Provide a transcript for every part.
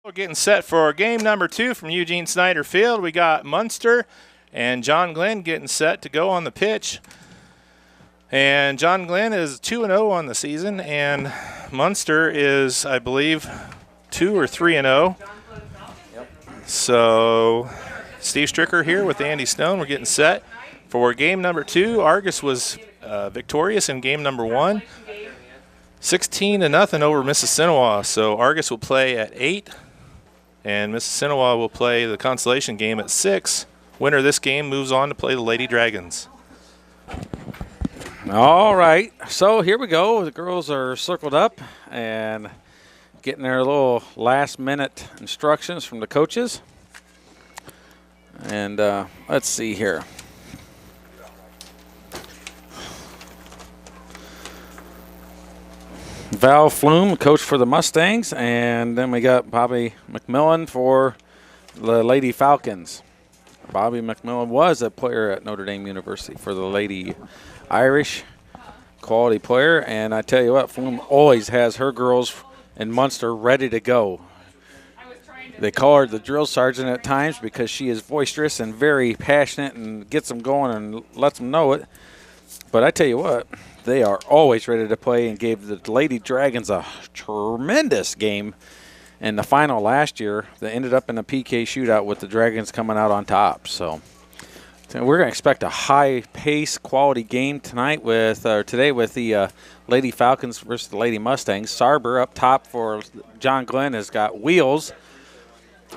We're getting set for game number 2 from Eugene Snyder Field. We got Munster and John Glenn getting set to go on the pitch. And John Glenn is 2-0 on the season, and Munster is, I believe, 2 or 3-0. Yep. So Steve Stricker here with Andy Stone. We're getting set for game number 2. Argus was victorious in game number 1, 16-0 over Mississinewa. So Argus will play at 8. And Mississinewa will play the consolation game at 6. Winner of this game moves on to play the Lady Dragons. All right, so here we go. The girls are circled up and getting their little last-minute instructions from the coaches. And let's see here. Val Flume, coach for the Mustangs, and then we got Bobby McMillan for the Lady Falcons. Bobby McMillan was a player at Notre Dame University for the Lady Irish, quality player, and I tell you what, Flume always has her girls in Munster ready to go. They call her the drill sergeant at times because she is boisterous and very passionate and gets them going and lets them know it. But I tell you what, they are always ready to play and gave the Lady Dragons a tremendous game in the final last year that ended up in a PK shootout with the Dragons coming out on top. So we're going to expect a high-pace, quality game tonight today with the Lady Falcons versus the Lady Mustangs. Sarber up top for John Glenn has got wheels,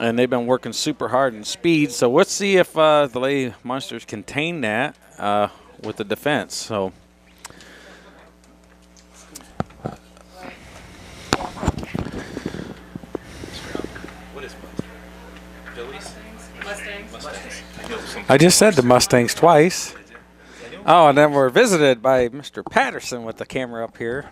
and they've been working super hard in speed. So let's see if the Lady Munsters contain that with the defense. So I just said the Mustangs twice. Oh, and then we're visited by Mr. Patterson with the camera up here.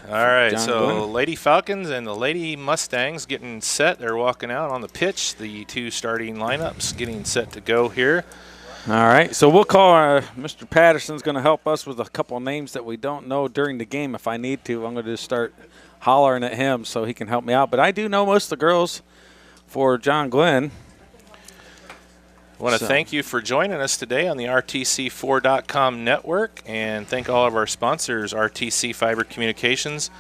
All right, so Lady Falcons and the Lady Mustangs getting set. They're walking out on the pitch. The 2 starting lineups getting set to go here. All right, so we'll call Mr. Patterson's going to help us with a couple names that we don't know during the game if I need to. I'm going to just start hollering at him so he can help me out. But I do know most of the girls for John Glenn. I want to thank you for joining us today on the RTC4.com network, and thank all of our sponsors, RTC Fiber Communications,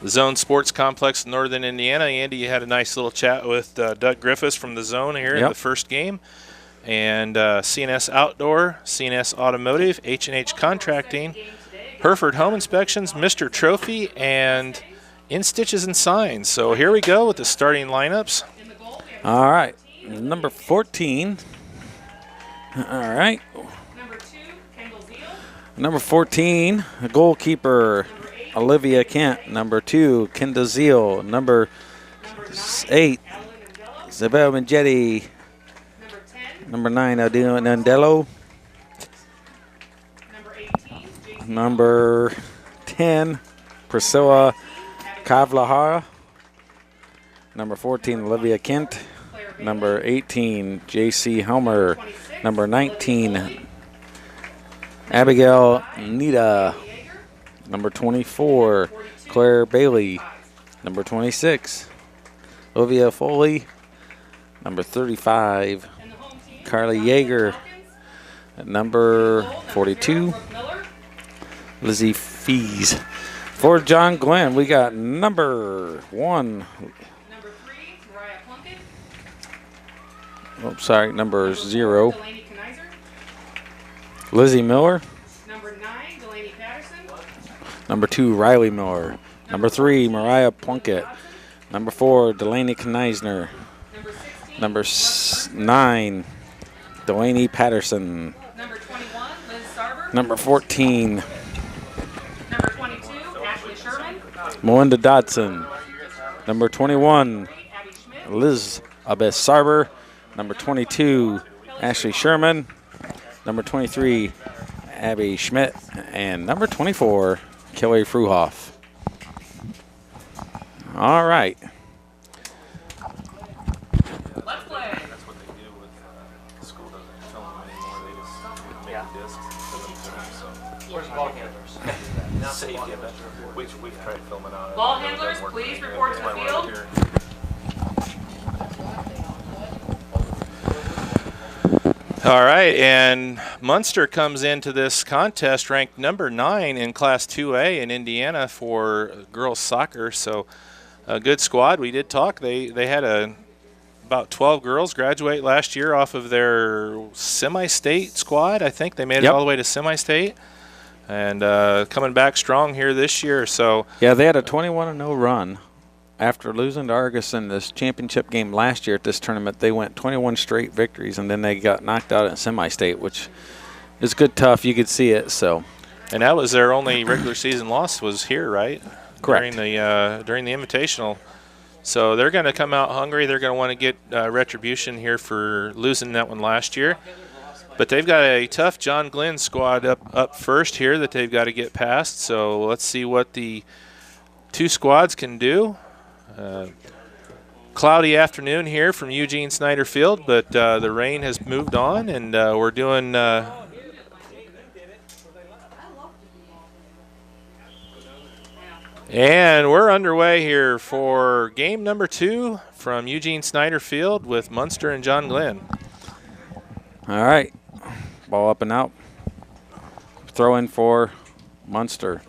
the Zone Sports Complex in Northern Indiana. Andy, you had a nice little chat with Doug Griffiths from the Zone here in the first game, and CNS Outdoor, CNS Automotive, H&H Contracting, Hereford Home Inspections, Mr. Trophy, and In Stitches and Signs. So here we go with the starting lineups. All right, number 14. All right. Number 14, the goalkeeper, Olivia Kent. Number 2, Kendall Zeal. Number 8, Isabel Mangetti. Number 9, Adina Nandello. Number 10, Priscilla Kavlahara. Number 14, Olivia Kent. Number 18, J.C. Helmer. Number 19, Abigail Nita. Number 24, Claire Bailey. Number 26, Olivia Foley. Number 35, Carly Yeager. Number 42, Lizzie Fees. For John Glenn, we got number 1. Oh, sorry, number 0. Lizzie Miller. Number 9, Delaney Patterson. Number 2, Riley Miller. Number 3, Mariah Plunkett. Number 4, Delaney Kneisner. Number 9, Delaney Patterson. Number 21, Liz Sarber. Number 14, Number 22, Ashley Sherman. Melinda Dodson. Number 21, Abby Schmidt. Liz Abess Sarber. Number 22, Ashley Sherman. Number 23, Abby Schmidt. And number 24, Kelly Fruhoff. All right. Let's play. That's what they do with the school doesn't film them anymore. They just make discs and put them through. So. Where's the ball handlers? We've tried filming out. Ball handlers, please report to the field. All right, and Munster comes into this contest ranked number 9 in Class 2A in Indiana for girls soccer. So a good squad. We did talk. They had about 12 girls graduate last year off of their semi-state squad. I think they made it all the way to semi-state. And coming back strong here this year. So yeah, they had a 21-0 run. After losing to Argus in this championship game last year at this tournament, they went 21 straight victories, and then they got knocked out at semi-state, which is good tough. You could see it. So, and that was their only regular season loss was here, right? Correct. During the Invitational. So they're going to come out hungry. They're going to want to get retribution here for losing that one last year. But they've got a tough John Glenn squad up first here that they've got to get past. So let's see what the two squads can do. Cloudy afternoon here from Eugene Snyder Field, but the rain has moved on, and we're doing and we're underway here for game number 2 from Eugene Snyder Field with Munster and John Glenn. All right, ball up and out. Throw in for Munster.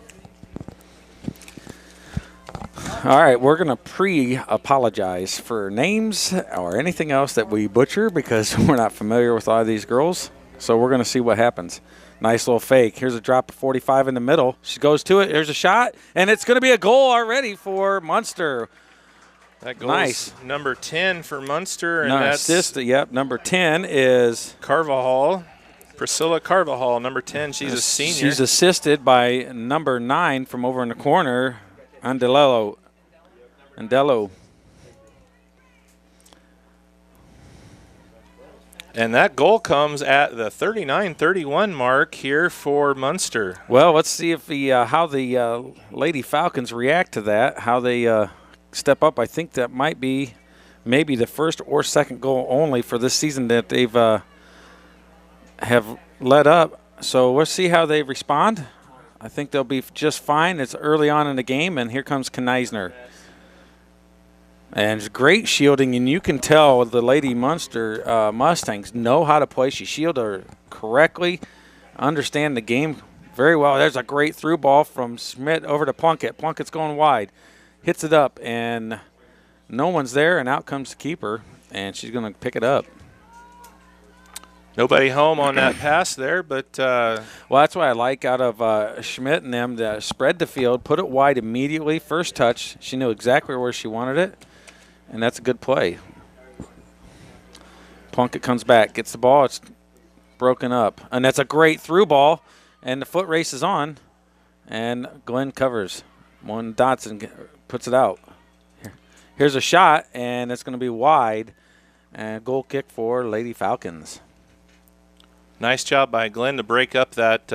All right, we're going to pre-apologize for names or anything else that we butcher because we're not familiar with all of these girls. So we're going to see what happens. Nice little fake. Here's a drop of 45 in the middle. She goes to it. Here's a shot, and it's going to be a goal already for Munster. That goal is number 10 for Munster. And that's number 10 is Carvajal. Priscilla Carvajal, number 10. She's a senior. She's assisted by number 9 from over in the corner, Andelo. And that goal comes at the 39-31 mark here for Munster. Well, let's see if how the Lady Falcons react to that, how they step up. I think that might be maybe the first or second goal only for this season that they've have led up. So we'll see how they respond. I think they'll be just fine. It's early on in the game, and here comes Kneisner. And great shielding, and you can tell the Lady Munster Mustangs know how to play. She shielded her correctly, understand the game very well. There's a great through ball from Schmidt over to Plunkett. Plunkett's going wide. Hits it up, and no one's there, and out comes the keeper, and she's going to pick it up. Nobody home on that pass there, but well, that's what I like out of Schmidt and them to spread the field, put it wide immediately. First touch, she knew exactly where she wanted it, and that's a good play. Plunkett comes back, gets the ball. It's broken up, and that's a great through ball, and the foot race is on, and Glenn covers. One Dotson puts it out. Here's a shot, and it's going to be wide, and goal kick for Lady Falcons. Nice job by Glenn to break up that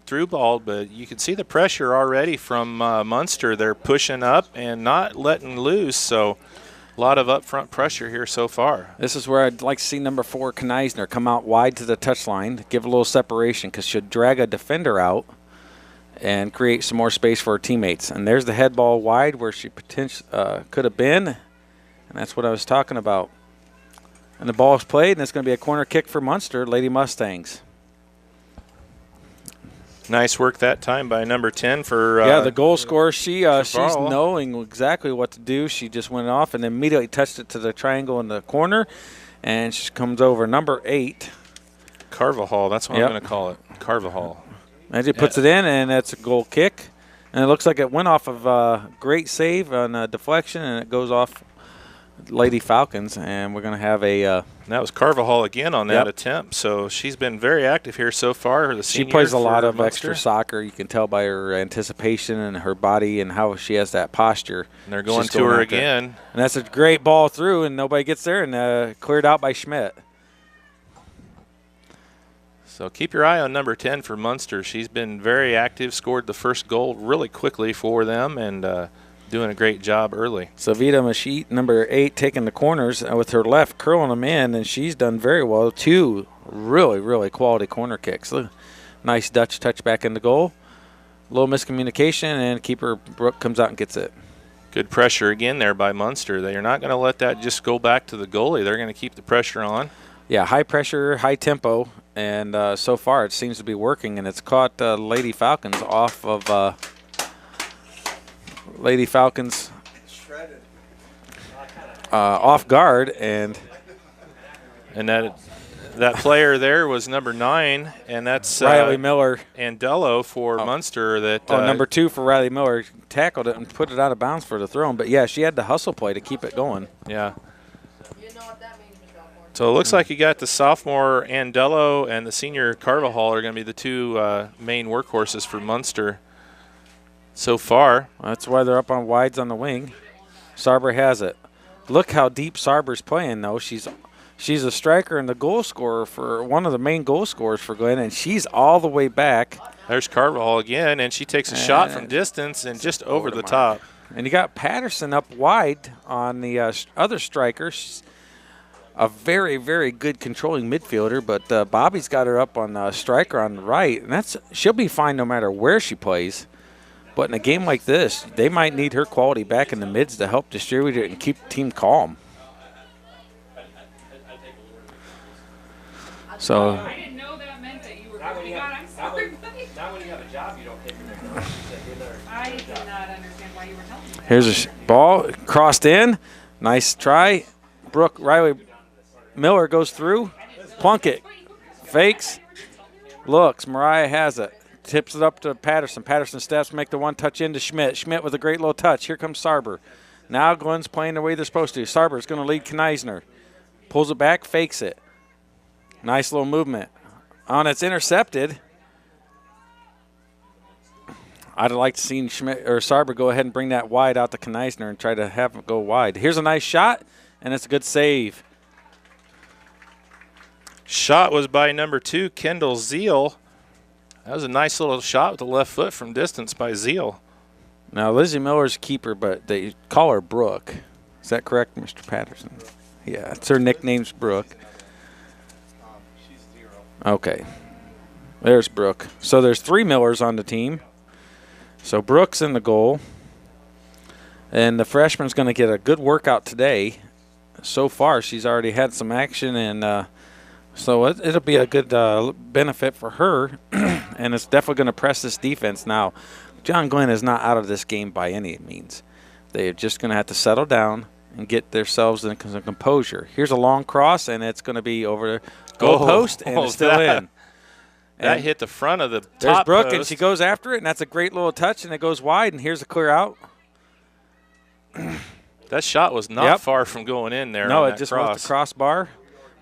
through ball, but you can see the pressure already from Munster. They're pushing up and not letting loose, so a lot of up-front pressure here so far. This is where I'd like to see number 4, Kneisner, come out wide to the touchline, give a little separation because she'll drag a defender out and create some more space for her teammates. And there's the head ball wide where she potentially could have been, and that's what I was talking about. And the ball is played, and it's going to be a corner kick for Munster, Lady Mustangs. Nice work that time by number 10 for the goal scorer. She's knowing exactly what to do. She just went off and immediately touched it to the triangle in the corner, and she comes over. Number 8. Carvajal, that's what I'm going to call it, Carvajal. And she puts it in, and that's a goal kick. And it looks like it went off of a great save on a deflection, and it goes off Lady Falcons, and we're going to have a that was Carvajal again on that attempt. So she's been very active here so far. She plays a lot of extra soccer. You can tell by her anticipation and her body and how she has that posture. And they're going to her again. And that's a great ball through, and nobody gets there, and cleared out by Schmidt. So keep your eye on number 10 for Munster. She's been very active, scored the first goal really quickly for them, and doing a great job early. Savita Mashit, number 8, taking the corners with her left, curling them in, and she's done very well. 2 really, really quality corner kicks. Nice Dutch touch back in the goal. little miscommunication, and keeper Brooke comes out and gets it. Good pressure again there by Munster. They are not going to let that just go back to the goalie. They're going to keep the pressure on. Yeah, high pressure, high tempo, and so far it seems to be working, and it's caught Lady Falcons off of Lady Falcons off guard, and that player there was number 9, and that's Riley Miller. Andello for Munster. That number 2 for Riley Miller tackled it and put it out of bounds for the throw. But yeah, she had the hustle play to keep it going. Yeah. So it looks like you got the sophomore Andello and the senior Carvajal are going to be the 2 main workhorses for Munster so far. That's why they're up on wides on the wing. Sarber has it. Look how deep Sarber's playing, though. She's a striker and the goal scorer for one of the main goal scorers for Glenn, and she's all the way back. There's Carvajal again, and she takes a shot from distance and just over the top. And you got Patterson up wide on the other striker. She's a very, very good controlling midfielder, but Bobby's got her up on striker on the right, and she'll be fine no matter where she plays. But in a game like this, they might need her quality back in the mids to help distribute it and keep the team calm. So I didn't know that meant that you were going on. I'm sorry, buddy. Now when you have a job, you don't take your I did not understand why you were telling me that. here's a ball crossed in. Nice try. Riley Miller goes through. Plunkett fakes. Looks. Mariah has it. Tips it up to Patterson. Patterson steps, make the one touch into Schmidt. Schmidt with a great little touch. Here comes Sarber. Now Glenn's playing the way they're supposed to. Sarber's going to lead Kneisner. Pulls it back, fakes it. Nice little movement. On it's intercepted. I'd have liked to see Schmidt or Sarber go ahead and bring that wide out to Kneisner and try to have it go wide. Here's a nice shot, and it's a good save. Shot was by number 2, Kendall Zeal. That was a nice little shot with the left foot from distance by Zeal. Now, Lizzie Miller's keeper, but they call her Brooke. Is that correct, Mr. Patterson? Yeah, it's her nickname's Brooke. She's 0. Okay. There's Brooke. So there's 3 Millers on the team. So Brooke's in the goal. And the freshman's going to get a good workout today. So far, she's already had some action, and so it'll be a good benefit for her. And it's definitely going to press this defense now. John Glenn is not out of this game by any means. They're just going to have to settle down and get themselves in some composure. Here's a long cross, and it's going to be over the goal post, and it's still in. That hit the front of the top There's Brooke, post. and she goes after it, and that's a great little touch, and it goes wide, and here's a clear out. That shot was not far from going in there. No, on it that just cross. went the crossbar.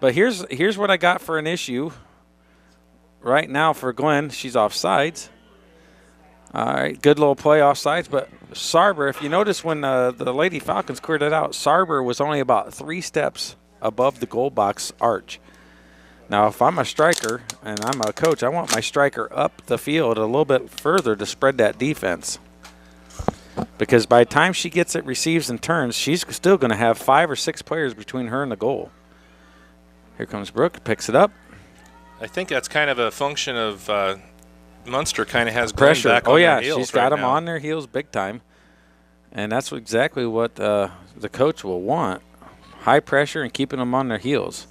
But here's what I got for an issue. Right now for Glenn, she's offsides. All right, good little play offsides. But Sarber, if you notice when the Lady Falcons cleared it out, Sarber was only about 3 steps above the goal box arch. Now, if I'm a striker and I'm a coach, I want my striker up the field a little bit further to spread that defense. Because by the time she gets it, receives, and turns, she's still going to have 5 or 6 players between her and the goal. Here comes Brooke, picks it up. I think that's kind of a function of Munster kind of has Pressure. Glenn back Oh, on yeah, their heels she's got them now. on their heels big time. And that's exactly what the coach will want. High pressure and keeping them on their heels.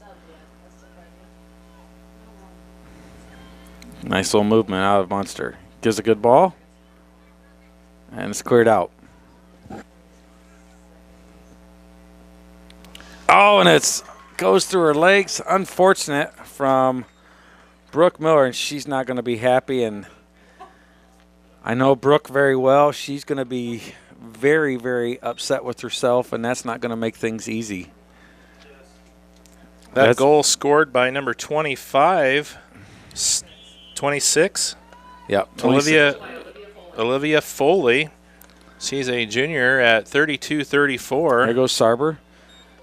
Nice little movement out of Munster. Gives a good ball. And it's cleared out. Oh, and it goes through her legs. Unfortunate from Brooke Miller, and she's not going to be happy. And I know Brooke very well. She's going to be very, very upset with herself, and that's not going to make things easy. That goal scored by number 25, 26. Yep. Olivia Foley. She's a junior at 32-34. There goes Sarber.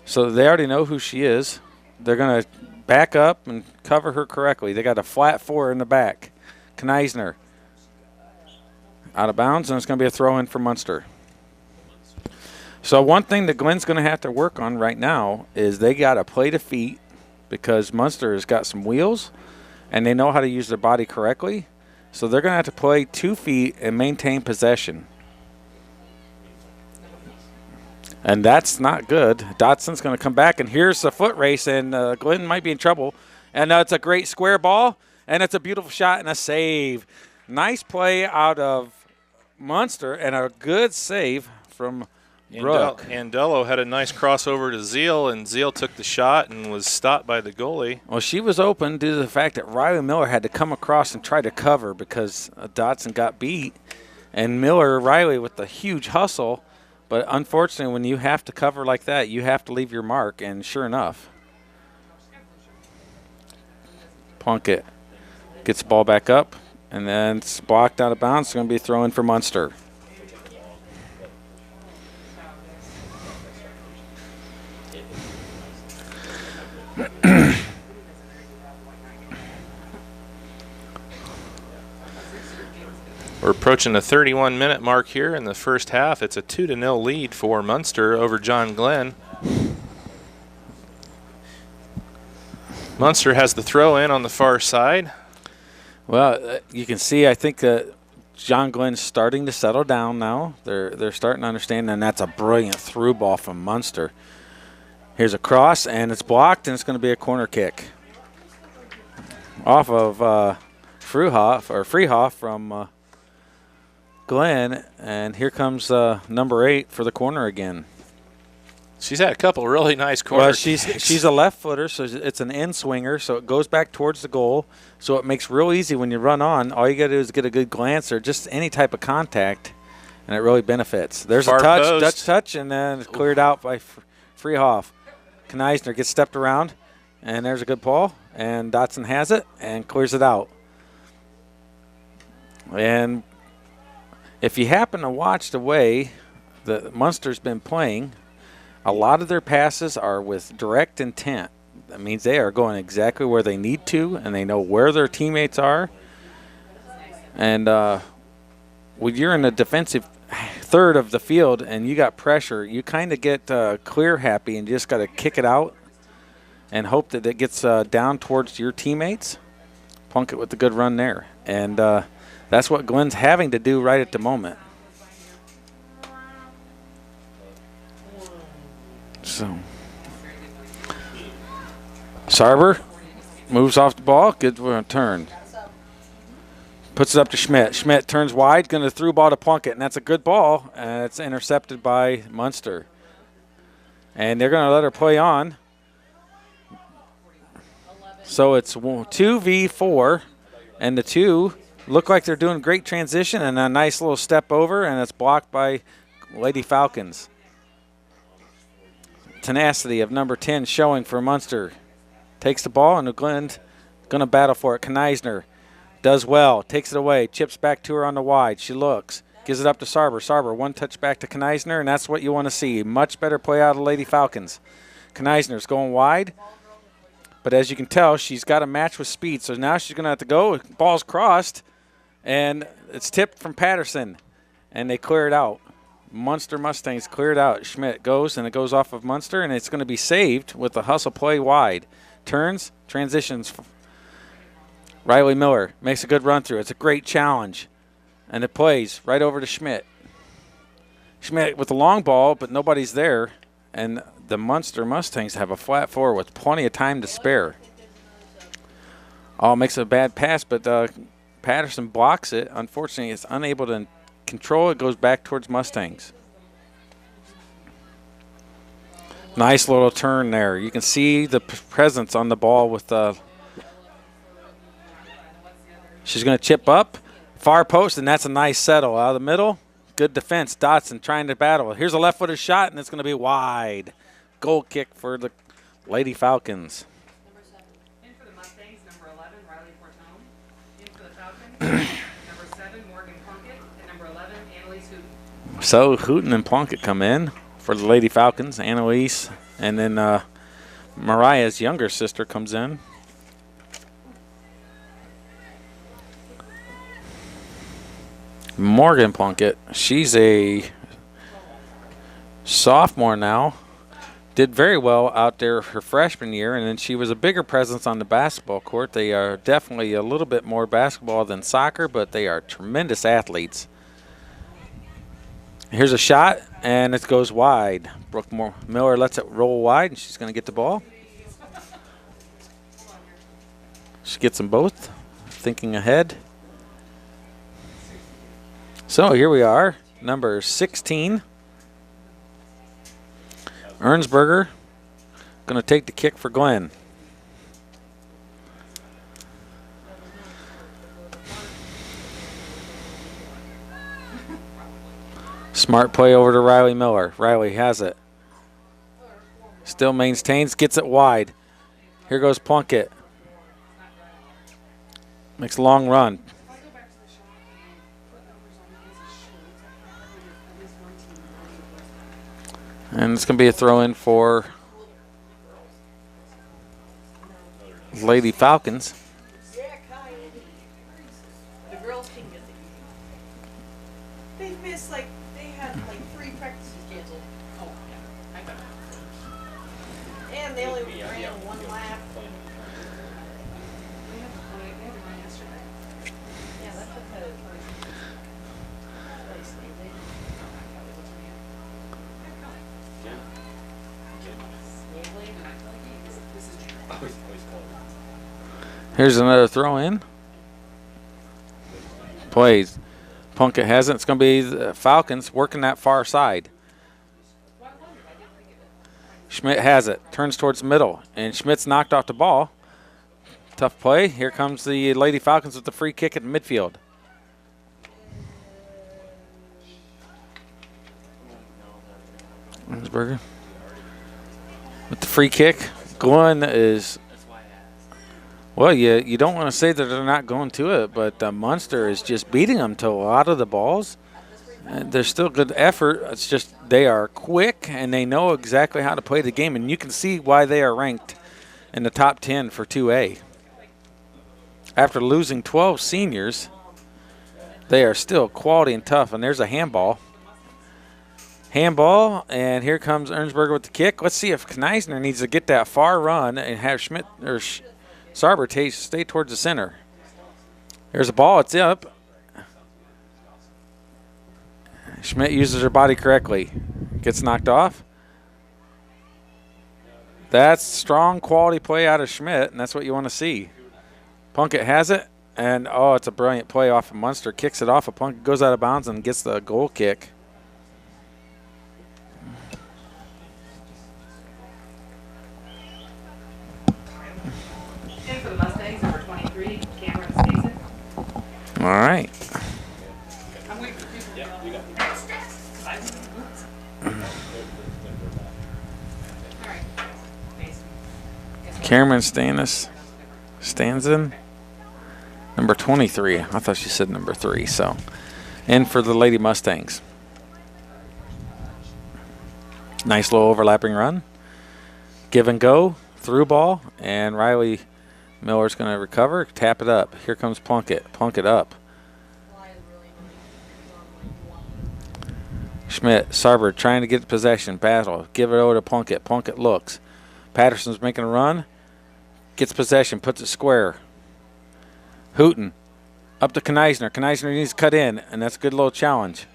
So they already know who she is. They're going to back up and cover her correctly. They got a flat 4 in the back. Kneisner out of bounds, and it's going to be a throw-in for Munster. So one thing that Glenn's going to have to work on right now is they got to play to feet, because Munster has got some wheels, and they know how to use their body correctly. So they're going to have to play 2 feet and maintain possession. And that's not good. Dotson's going to come back, and here's a foot race, and Glenn might be in trouble. And it's a great square ball, and it's a beautiful shot and a save. Nice play out of Munster and a good save from Brooke. Andello had a nice crossover to Zeal, and Zeal took the shot and was stopped by the goalie. Well, she was open due to the fact that Riley Miller had to come across and try to cover because Dotson got beat. And Riley with the huge hustle. But unfortunately, when you have to cover like that, you have to leave your mark. And sure enough, Plunkett gets the ball back up, and then it's blocked out of bounds. It's going to be a throw in for Munster. We're approaching the 31-minute mark here in the first half. It's a 2-0 lead for Munster over John Glenn. Munster has the throw in on the far side. Well, you can see, I think John Glenn's starting to settle down now. They're starting to understand, and that's a brilliant through ball from Munster. Here's a cross, and it's blocked, and it's going to be a corner kick off of Freehoff from Glenn, and here comes number 8 for the corner again. She's had a couple really nice corner Well, kicks. she's a left footer, so it's an in swinger, so it goes back towards the goal. So it makes real easy when you run on. All you got to do is get a good glance or just any type of contact, and it really benefits. There's Far a touch, post. Dutch touch, and then it's cleared out by Freehoff. Kneisner gets stepped around, and there's a good ball, and Dotson has it and clears it out. And if you happen to watch the way that Munster's been playing, a lot of their passes are with direct intent. That means they are going exactly where they need to, and they know where their teammates are. And when you're in the defensive third of the field and you got pressure, you kind of get clear happy and you just got to kick it out and hope that it gets down towards your teammates. Plunkett with the good run there. And that's what Glenn's having to do right at the moment. So, Sarber moves off the ball. Good turn. Puts it up to Schmidt. Schmidt turns wide, going to through ball to Plunkett, and that's a good ball. And it's intercepted by Munster. And they're going to let her play on. So it's 2v4, and the 2 look like they're doing great transition and a nice little step over, and it's blocked by Lady Falcons. Tenacity of number 10 showing for Munster. Takes the ball, and Glenn's going to battle for it. Kneisner does well, takes it away, chips back to her on the wide. She looks, gives it up to Sarber. Sarber, one touch back to Kneisner, and that's what you want to see. Much better play out of Lady Falcons. Kneisner's going wide, but as you can tell, she's got a match with speed, so now she's going to have to go. Ball's crossed, and it's tipped from Patterson, and they clear it out. Munster Mustangs cleared out. Schmidt goes, and it goes off of Munster, and it's going to be saved with a hustle play wide. Turns, transitions. Riley Miller makes a good run through. It's a great challenge, and it plays right over to Schmidt. Schmidt with the long ball, but nobody's there, and the Munster Mustangs have a flat floor with plenty of time to spare. Makes a bad pass, but Patterson blocks it. Unfortunately, it's unable to control. It goes back towards Mustangs. Nice little turn there. You can see the presence on the ball with she's going to chip up far post, and that's a nice settle out of the middle. Good defense. Dotson trying to battle. Here's a left-footed shot, and it's going to be wide. Goal kick for the Lady Falcons. In for the Mustangs, number 11, Riley Portone. In for the Falcons, number 7, Morgan Plunkett, and number 11, Annalise Hooten. So Hooten and Plunkett come in for the Lady Falcons. Annalise, and then Mariah's younger sister comes in. Morgan Plunkett, she's a sophomore now. did very well out there her freshman year, and then she was a bigger presence on the basketball court. They are definitely a little bit more basketball than soccer, but they are tremendous athletes. Here's a shot, and it goes wide. Brooke Miller lets it roll wide, and she's going to get the ball. She gets them both, thinking ahead. So here we are, number 16. Ernsberger going to take the kick for Glenn. Smart play over to Riley Miller. Riley has it. Still maintains, gets it wide. Here goes Plunkett. Makes a long run. And it's going to be a throw-in for Lady Falcons. The girls can get the They missed, like, they had, like, 3 practices canceled. Oh, yeah, I got it. And they only ran 1 lap. Yeah, that's what the Here's another throw-in. Plays. Plunkett has it. It's going to be the Falcons working that far side. Schmidt has it. Turns towards the middle. And Schmidt's knocked off the ball. Tough play. Here comes the Lady Falcons with the free kick at midfield. Ernsberger with the free kick. Glenn is... Well, you don't want to say that they're not going to it, but Munster is just beating them to a lot of the balls. There's still good effort. It's just they are quick, and they know exactly how to play the game, and you can see why they are ranked in the top 10 for 2A. After losing 12 seniors, they are still quality and tough, and there's a handball. Handball, and here comes Ernsberger with the kick. Let's see if Kneisner needs to get that far run and have Schmidt or Sarber stay towards the center. There's a ball. It's up. Schmidt uses her body correctly. Gets knocked off. That's strong quality play out of Schmidt, and that's what you want to see. Plunkett has it, and, oh, it's a brilliant play off of Munster. Kicks it off. Plunkett goes out of bounds and gets the goal kick. In for the Mustangs, number 23, Cameron Stason. All right. I'm waiting for people. Yeah, you got it. All right. Mason. Cameron Stanzen, number 23. I thought she said number 3. So, in for the Lady Mustangs. Nice little overlapping run. Give and go, through ball, and Riley Miller's going to recover, tap it up. Here comes Plunkett. Plunkett up. Schmidt, Sarber trying to get possession. Battle. Give it over to Plunkett. Plunkett looks. Patterson's making a run. Gets possession. Puts it square. Hooten. Up to Kneisner. Kneisner needs to cut in, and that's a good little challenge.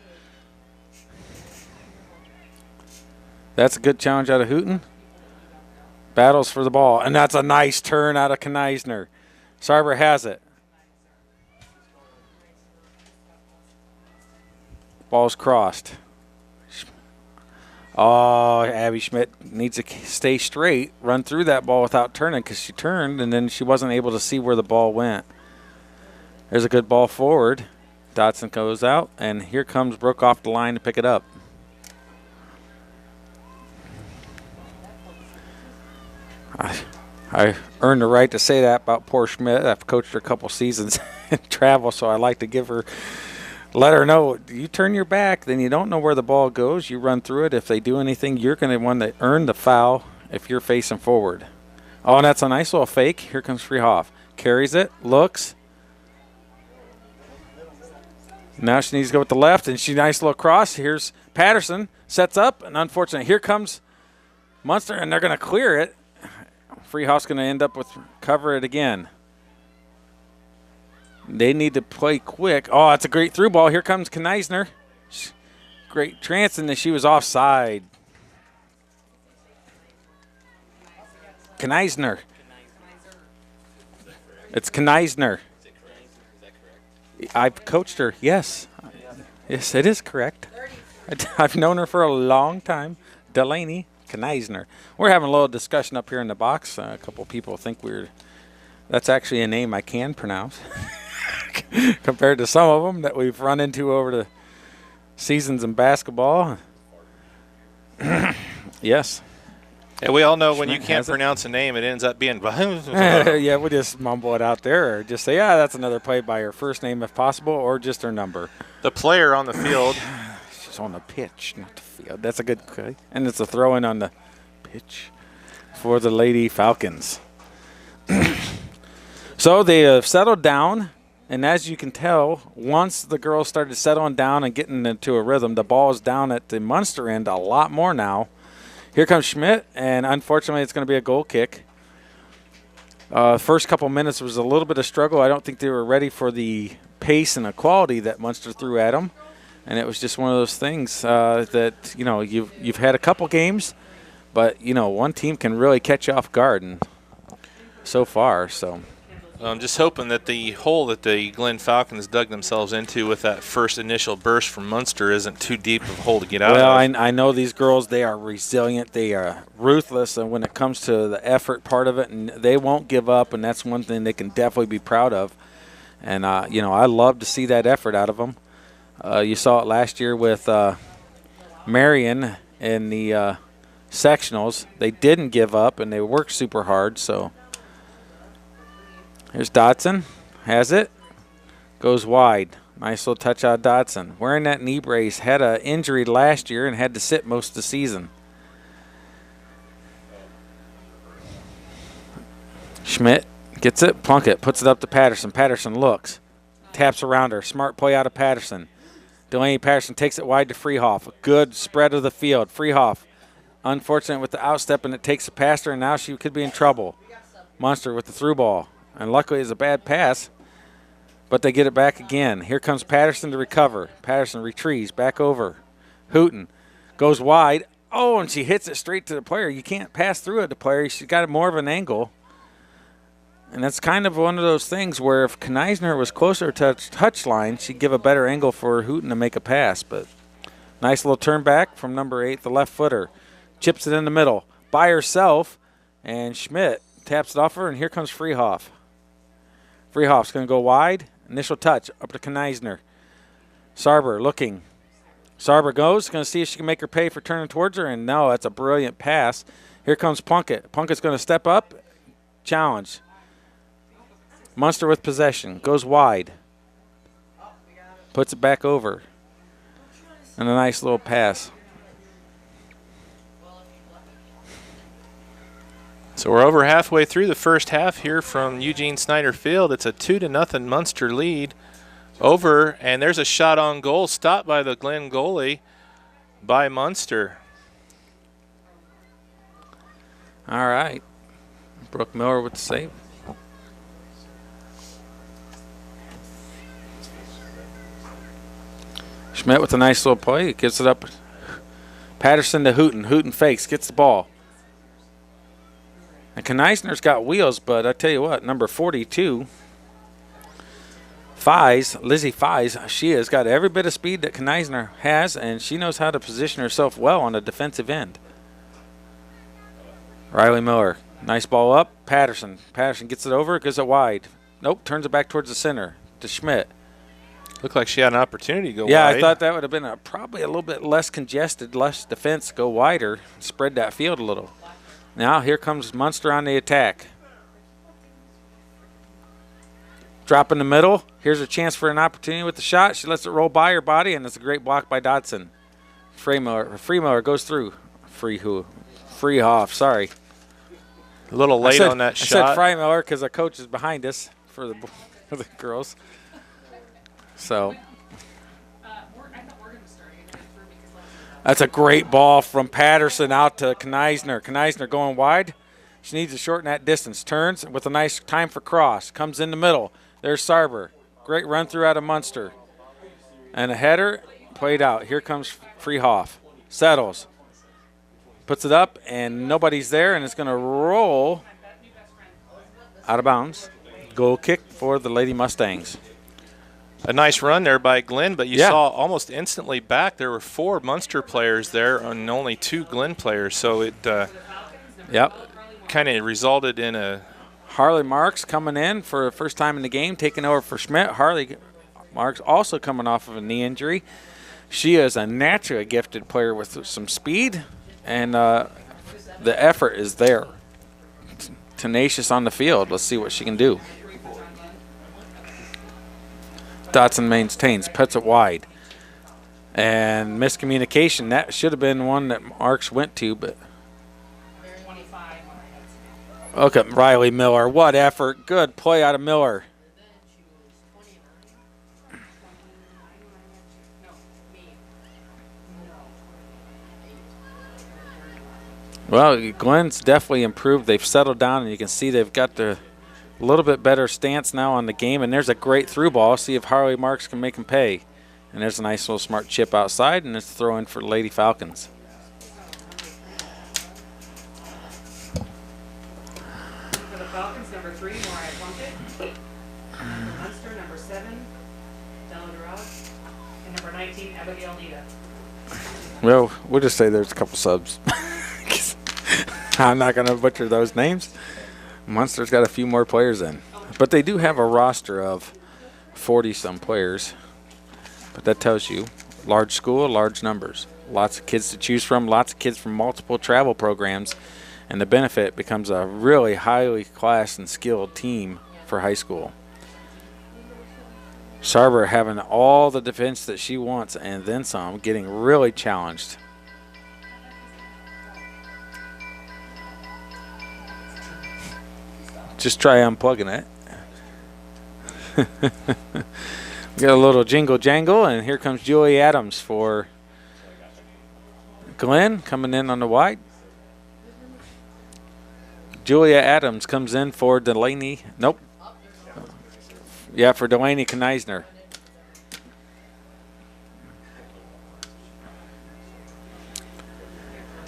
That's a good challenge out of Hooten. Battles for the ball, and that's a nice turn out of Kneisner. Sarber has it. Ball's crossed. Oh, Abby Schmidt needs to stay straight, run through that ball without turning, because she turned, and then she wasn't able to see where the ball went. There's a good ball forward. Dotson goes out, and here comes Brooke off the line to pick it up. I earned the right to say that about poor Schmidt. I've coached her a couple seasons in travel, so I like to let her know, you turn your back, then you don't know where the ball goes. You run through it. If they do anything, you're going to want to earn the foul if you're facing forward. Oh, and that's a nice little fake. Here comes Freehoff. Carries it, looks. Now she needs to go with the left, and she nice little cross. Here's Patterson, sets up, and unfortunately, here comes Munster, and they're going to clear it. Freehoff's going to end up with cover it again. They need to play quick. Oh, it's a great through ball. Here comes Kneisner. Great trance, and she was offside. Kneisner. It's Kneisner. I've coached her. Yes. Yes, it is correct. I've known her for a long time. Delaney Kneisner. We're having a little discussion up here in the box. A couple people think that's actually a name I can pronounce compared to some of them that we've run into over the seasons in basketball. Yes. And we all know when you Schmidt can't has it. pronounce a name, it ends up being. Yeah, we just mumble it out there or just say, yeah, that's another play by her first name if possible or just her number. The player on the field. She's on the pitch, not the field. That's a good play. And it's a throw-in on the pitch for the Lady Falcons. So they have settled down, and as you can tell, once the girls started settling down and getting into a rhythm, the ball is down at the Munster end a lot more now. Here comes Schmidt, and unfortunately it's going to be a goal kick. First couple minutes was a little bit of struggle. I don't think they were ready for the pace and the quality that Munster threw at them. And it was just one of those things that, you know, you've had a couple games, but, you know, one team can really catch you off guard and so far. So I'm just hoping that the hole that the Glen Falcons dug themselves into with that first initial burst from Munster isn't too deep of a hole to get out well, of. I know these girls, they are resilient. They are ruthless. And when it comes to the effort part of it, and they won't give up, and that's one thing they can definitely be proud of. And, you know, I love to see that effort out of them. You saw it last year with Marion in the sectionals. They didn't give up, and they worked super hard. So here's Dotson. Has it. Goes wide. Nice little touch out of Dotson. Wearing that knee brace. Had an injury last year and had to sit most of the season. Schmidt gets it. Plunkett puts it up to Patterson. Patterson looks. Taps around her. Smart play out of Patterson. Delaney Patterson takes it wide to Freehoff. A good spread of the field. Freehoff, unfortunate with the outstep, and it takes it past her, and now she could be in trouble. Munster with the through ball. And luckily it's a bad pass, but they get it back again. Here comes Patterson to recover. Patterson retrieves back over. Hooten goes wide. Oh, and she hits it straight to the player. You can't pass through it to the player. She's got more of an angle. And that's kind of one of those things where if Kneisner was closer to touch line, she'd give a better angle for Hooten to make a pass. But nice little turn back from number 8, the left footer. Chips it in the middle by herself, and Schmidt taps it off her, and here comes Freehoff. Freehoff's going to go wide. Initial touch up to Kneisner. Sarber looking. Sarber goes, going to see if she can make her pay for turning towards her, and no, that's a brilliant pass. Here comes Plunkett. Plunkett's going to step up. Challenge. Munster with possession. Goes wide. Puts it back over. And a nice little pass. So we're over halfway through the first half here from Eugene Snyder Field. It's a 2-0 Munster lead over, and there's a shot on goal stopped by the Glen goalie by Munster. All right. Brooke Miller with the save. Schmidt with a nice little play. Gets it up. Patterson to Hooten. Hooten fakes. Gets the ball. And Kneisner's got wheels, but I tell you what, number 42, Lizzie Fies, she has got every bit of speed that Kneisner has, and she knows how to position herself well on the defensive end. Riley Miller, nice ball up. Patterson. Patterson gets it over, gives it wide. Nope, turns it back towards the center to Schmidt. Looked like she had an opportunity to go Yeah, wide. I thought that would have been probably a little bit less congested, less defense, go wider, spread that field a little. Now here comes Munster on the attack. Drop in the middle. Here's a chance for an opportunity with the shot. She lets it roll by her body, and it's a great block by Dotson. Freemiller goes through. Freehoff, sorry. A little late on that I shot. said Freimiller because our coach is behind us for the girls. So. I thought Morgan was starting. I threw because That's a great ball from Patterson out to Kneisner. Kneisner going wide. She needs to shorten that distance. Turns with a nice time for cross. Comes in the middle. There's Sarber. Great run through out of Munster. And a header played out. Here comes Freehoff. Settles. Puts it up, and nobody's there, and it's going to roll out of bounds. Goal kick for the Lady Mustangs. A nice run there by Glenn, but you Yeah. saw almost instantly back there were 4 Munster players there and only 2 Glenn players, so it Yep. kind of resulted in a Harley Marks coming in for the first time in the game, taking over for Schmidt. Harley Marks also coming off of a knee injury. She is a naturally gifted player with some speed, and the effort is there. Tenacious on the field. Let's see what she can do. Dotson maintains, puts it wide. And miscommunication. That should have been one that Marks went to, but. Look at Riley Miller. What effort. Good play out of Miller. Well, Glenn's definitely improved. They've settled down, and you can see they've got a little bit better stance now on the game. And there's a great through ball. See if Harley Marks can make him pay. And there's a nice little smart chip outside, and it's a throw in for Lady Falcons. For the Falcons, number 3, Mariah Plunkett. For Munster, number 7, Della Durant. And number 19, Abigail Nita. Well, we'll just say there's a couple subs. I'm not going to butcher those names. Munster's got a few more players in. But they do have a roster of 40-some players. But that tells you, large school, large numbers. Lots of kids to choose from, lots of kids from multiple travel programs. And the benefit becomes a really highly classed and skilled team for high school. Sarber having all the defense that she wants and then some, getting really challenged. Just try unplugging it. We got a little jingle jangle, and here comes Julie Adams for Glenn coming in on the wide. Julia Adams comes in for Delaney. Nope. Yeah, for Delaney Kneisner.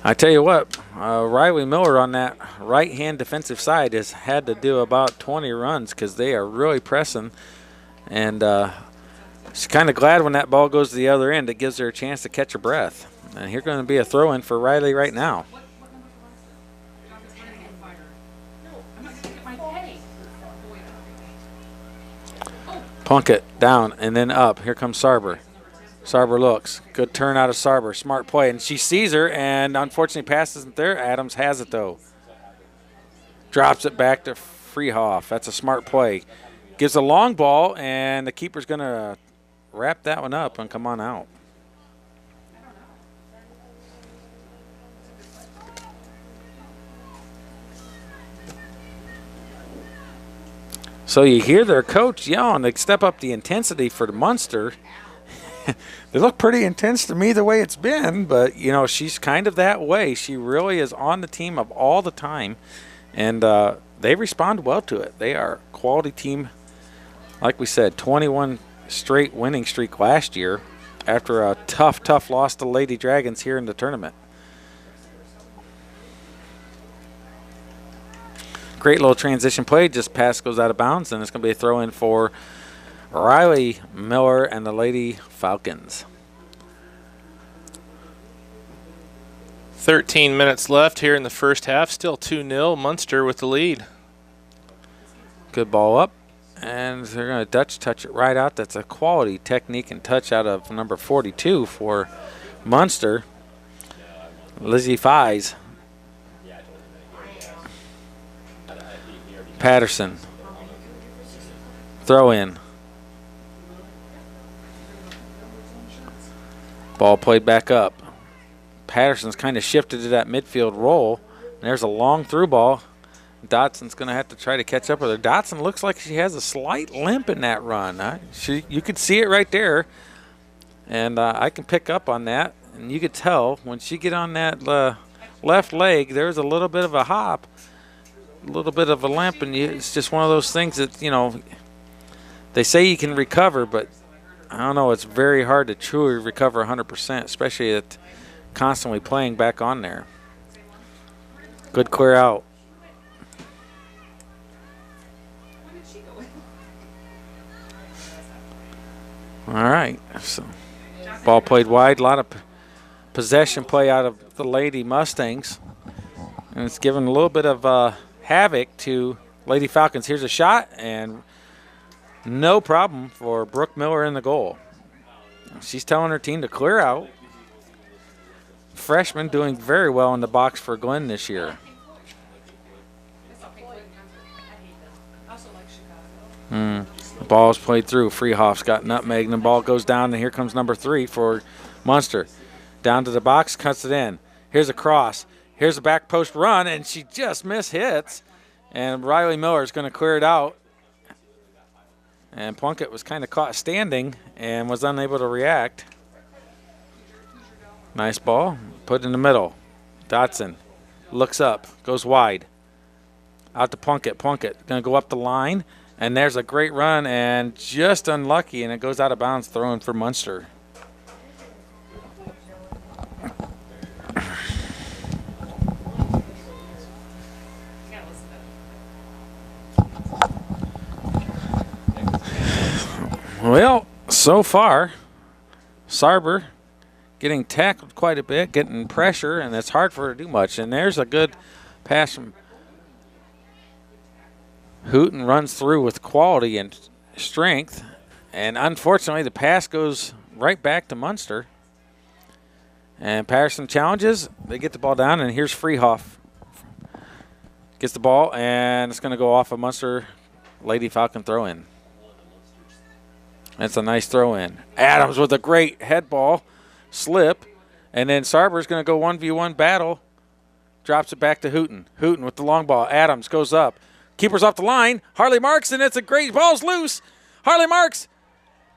I tell you what, Riley Miller on that right-hand defensive side has had to do about 20 runs because they are really pressing. And she's kind of glad when that ball goes to the other end. It gives her a chance to catch her breath. And here's going to be a throw-in for Riley right now. Plunkett down and then up. Here comes Sarber. Sarber looks. Good turn out of Sarber. Smart play. And she sees her, and unfortunately pass isn't there. Adams has it, though. Drops it back to Freehoff. That's a smart play. Gives a long ball, and the keeper's going to wrap that one up and come on out. So you hear their coach yelling. They step up the intensity for the Munster. They look pretty intense to me the way it's been, but, you know, she's kind of that way. She really is on the team of all the time, and they respond well to it. They are a quality team. Like we said, 21 straight winning streak last year after a tough loss to Lady Dragons here in the tournament. Great little transition play. Just pass goes out of bounds, and it's going to be a throw-in for Riley Miller and the Lady Falcons. 13 minutes left here in the first half. Still 2-0. Munster with the lead. Good ball up. And they're going to Dutch touch it right out. That's a quality technique and touch out of number 42 for Munster. Lizzie Fies. Patterson. Throw in. Ball played back up. Patterson's kind of shifted to that midfield role. And there's a long through ball. Dotson's going to have to try to catch up with her. Dotson looks like she has a slight limp in that run. You could see it right there. And I can pick up on that. and you could tell when she get on that left leg, there's a little bit of a hop, a little bit of a limp, and it's just one of those things that, you know, they say you can recover, but I don't know, it's very hard to truly recover 100%, especially at constantly playing back on there. Good clear out. All right, so ball played wide, a lot of possession play out of the Lady Mustangs, and it's given a little bit of havoc to Lady Falcons. Here's a shot, and no problem for Brooke Miller in the goal. She's telling her team to clear out. Freshman doing very well in the box for Glenn this year. The ball is played through. Freehoff's got nutmeg, and the ball goes down, and here comes number 3 for Munster. Down to the box, cuts it in. Here's a cross. Here's a back post run, and she just mishits. And Riley Miller is going to clear it out. And Plunkett was kind of caught standing and was unable to react. Nice ball. Put in the middle. Dotson looks up, goes wide. Out to Plunkett. Plunkett going to go up the line. And there's a great run and just unlucky, and it goes out of bounds, throwing for Munster. Well, so far, Sarber getting tackled quite a bit, getting pressure, and it's hard for her to do much. And there's a good pass from Hooten, runs through with quality and strength. And unfortunately, the pass goes right back to Munster. And Patterson challenges. They get the ball down, and here's Freehoff. Gets the ball, and it's going to go off a Munster Lady Falcon throw-in. That's a nice throw-in. Adams with a great head ball, slip, and then Sarber's going to go 1v1 battle. Drops it back to Hooten. Hooten with the long ball. Adams goes up. Keeper's off the line. Harley marks, and it's a great ball's loose. Harley marks.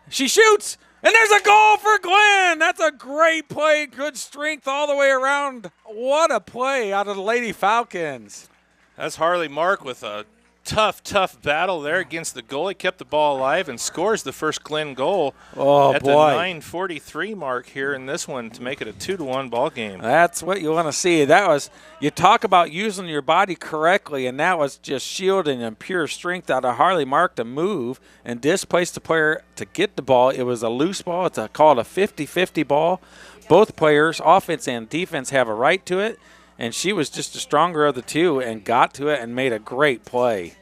She shoots, and there's a goal for Glenn. That's a great play. Good strength all the way around. What a play out of the Lady Falcons. That's Harley Mark with a tough battle there against the goalie. Kept the ball alive and scores the first Glenn goal at the 9:43 mark here in this one to make it a 2-1 ball game. That's what you want to see. That was, you talk about using your body correctly, and that was just shielding and pure strength out of Harley Mark to move and displace the player to get the ball. It was a loose ball. It's called a 50-50 ball. Both players, offense and defense, have a right to it. And she was just the stronger of the two and got to it and made a great play.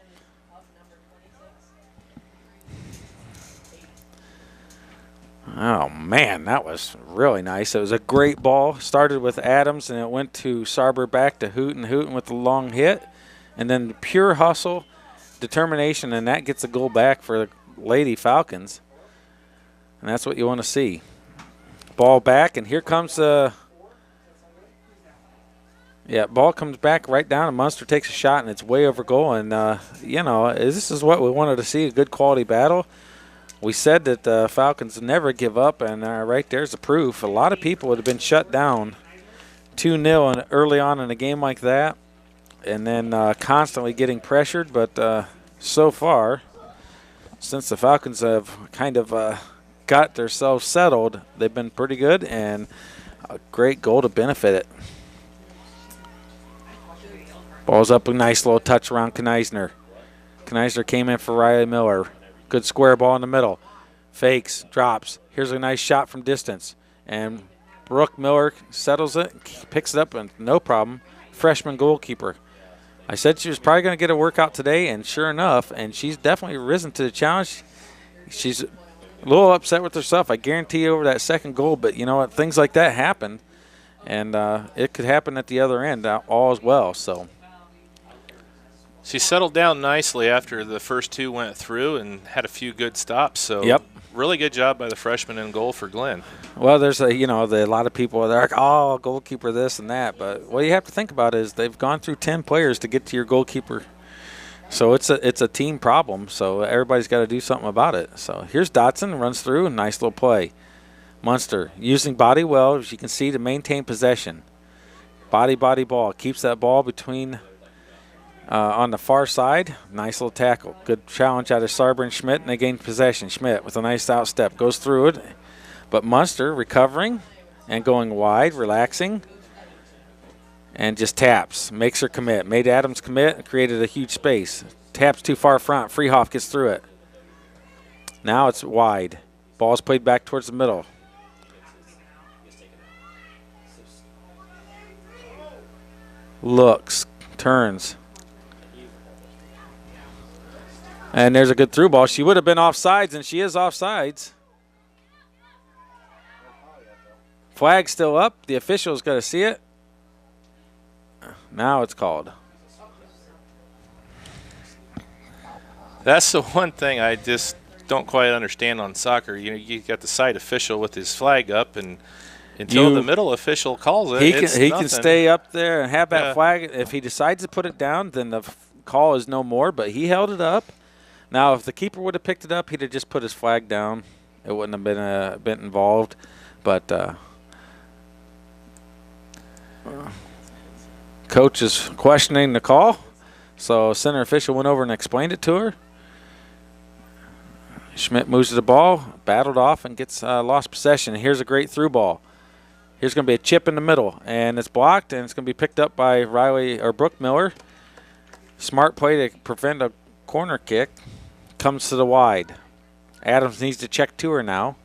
Oh, man, that was really nice. It was a great ball. Started with Adams, and it went to Sarber back to Hooten. Hooten with the long hit. And then pure hustle, determination, and that gets a goal back for the Lady Falcons. And that's what you want to see. Ball back, and here comes the... Yeah, ball comes back right down, and Munster takes a shot, and it's way over goal. And, you know, this is what we wanted to see, a good quality battle. We said that the Falcons never give up, and right there's the proof. A lot of people would have been shut down 2-0 early on in a game like that, and then constantly getting pressured. But so far, since the Falcons have kind of got themselves settled, they've been pretty good, and a great goal to benefit it. Ball's up, a nice little touch around Kneisner. Kneisner came in for Riley Miller. Good square ball in the middle. Fakes, drops. Here's a nice shot from distance. And Brooke Miller settles it, picks it up, and no problem. Freshman goalkeeper. I said she was probably going to get a workout today, and sure enough, and she's definitely risen to the challenge. She's a little upset with herself, I guarantee you, over that second goal, but you know what? Things like that happen, and it could happen at the other end all as well, so. She settled down nicely after the first two went through and had a few good stops. So yep. Really good job by the freshman in goal for Glenn. Well, there's a lot of people they're like, oh, goalkeeper this and that, but what you have to think about is they've gone through 10 players to get to your goalkeeper. So it's a team problem. So everybody's got to do something about it. So here's Dotson, runs through, nice little play. Munster using body well, as you can see, to maintain possession. Body ball. Keeps that ball between on the far side. Nice little tackle. Good challenge out of Sarber and Schmidt, and they gain possession. Schmidt with a nice outstep goes through it. But Munster recovering and going wide, relaxing, and just taps. Makes her commit. Made Adams commit and created a huge space. Taps too far front. Freehoff gets through it. Now it's wide. Ball's played back towards the middle. Looks, turns. And there's a good through ball. She would have been offsides, and she is offsides. Flag still up. The official's got to see it. Now it's called. That's the one thing I just don't quite understand on soccer. You know, you got the side official with his flag up, and until the middle official calls it, he can stay up there and have that flag. If he decides to put it down, then the call is no more, but he held it up. Now, if the keeper would have picked it up, he'd have just put his flag down. It wouldn't have been involved. But coach is questioning the call, so center official went over and explained it to her. Schmidt moves to the ball, battled off, and gets lost possession. Here's a great through ball. Here's going to be a chip in the middle, and it's blocked, and it's going to be picked up by Brooke Miller. Smart play to prevent a corner kick. Comes to the wide. Adams needs to check to her now.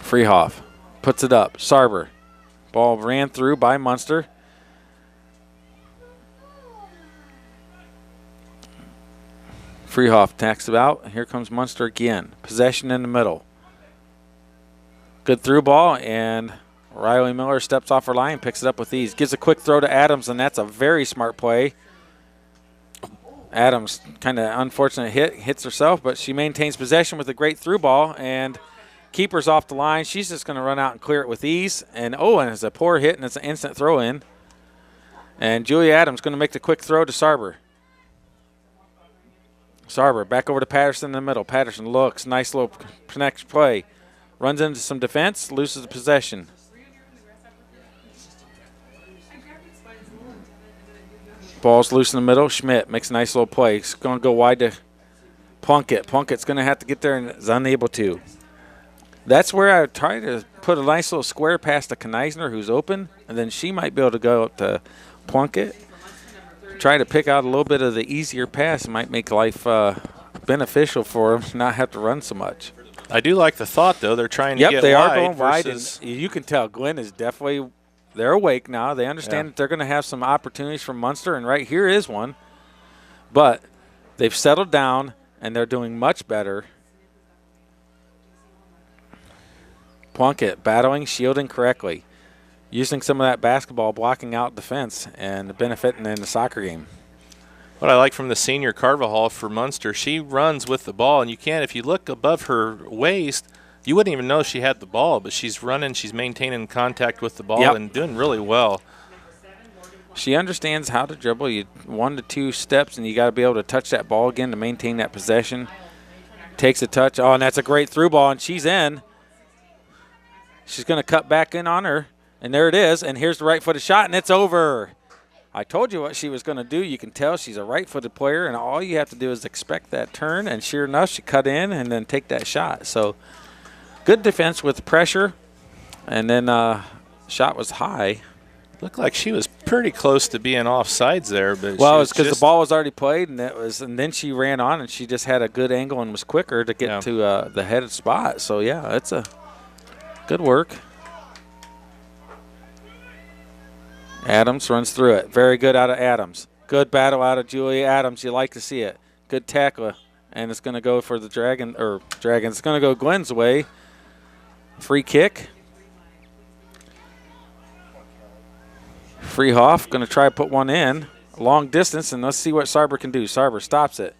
Freehoff puts it up. Sarber. Ball ran through by Munster. Freehoff tacks it out. Here comes Munster again. Possession in the middle. Good through ball, and Riley Miller steps off her line, picks it up with ease. Gives a quick throw to Adams, and that's a very smart play. Adams kind of unfortunate hits herself, but she maintains possession with a great through ball, and keeper's off the line. She's just going to run out and clear it with ease. And it's a poor hit, and it's an instant throw in. And Julia Adams going to make the quick throw to Sarber. Sarber back over to Patterson in the middle. Patterson looks, nice little connect play. Runs into some defense, loses the possession. Ball's loose in the middle. Schmidt makes a nice little play. He's going to go wide to Plunkett. Plunkett's going to have to get there and is unable to. That's where I try to put a nice little square pass to Kneisner, who's open, and then she might be able to go up to Plunkett. Try to pick out a little bit of the easier pass. It might make life beneficial for them, not have to run so much. I do like the thought, though. They're trying to get wide. Yep, they are going wide, and you can tell Glenn is definitely – they're awake now. They understand that they're going to have some opportunities from Munster, and right here is one. But they've settled down, and they're doing much better. Plunkett battling, shielding correctly, using some of that basketball, blocking out defense, and benefiting in the soccer game. What I like from the senior Carvajal for Munster, she runs with the ball, and if you look above her waist, you wouldn't even know she had the ball, but she's running, she's maintaining contact with the ball and doing really well. She understands how to dribble. You 1 to 2 steps, and you got to be able to touch that ball again to maintain that possession. Takes a touch. Oh, and that's a great through ball, and she's in. She's going to cut back in on her, and there it is. And here's the right-footed shot, and it's over. I told you what she was going to do. You can tell she's a right-footed player, and all you have to do is expect that turn, and sure enough, she cut in and then take that shot. So good defense with pressure, and then shot was high. Looked like she was pretty close to being offsides there, but well, it's because the ball was already played, and then she ran on, and she just had a good angle and was quicker to get to the headed spot. So yeah, it's a good work. Adams runs through it. Very good out of Adams. Good battle out of Julia Adams. You like to see it. Good tackle, and it's going to go for the Dragons. It's going to go Glenn's way. Free kick. Freehoff going to try to put one in. Long distance, and let's see what Sarber can do. Sarber stops it.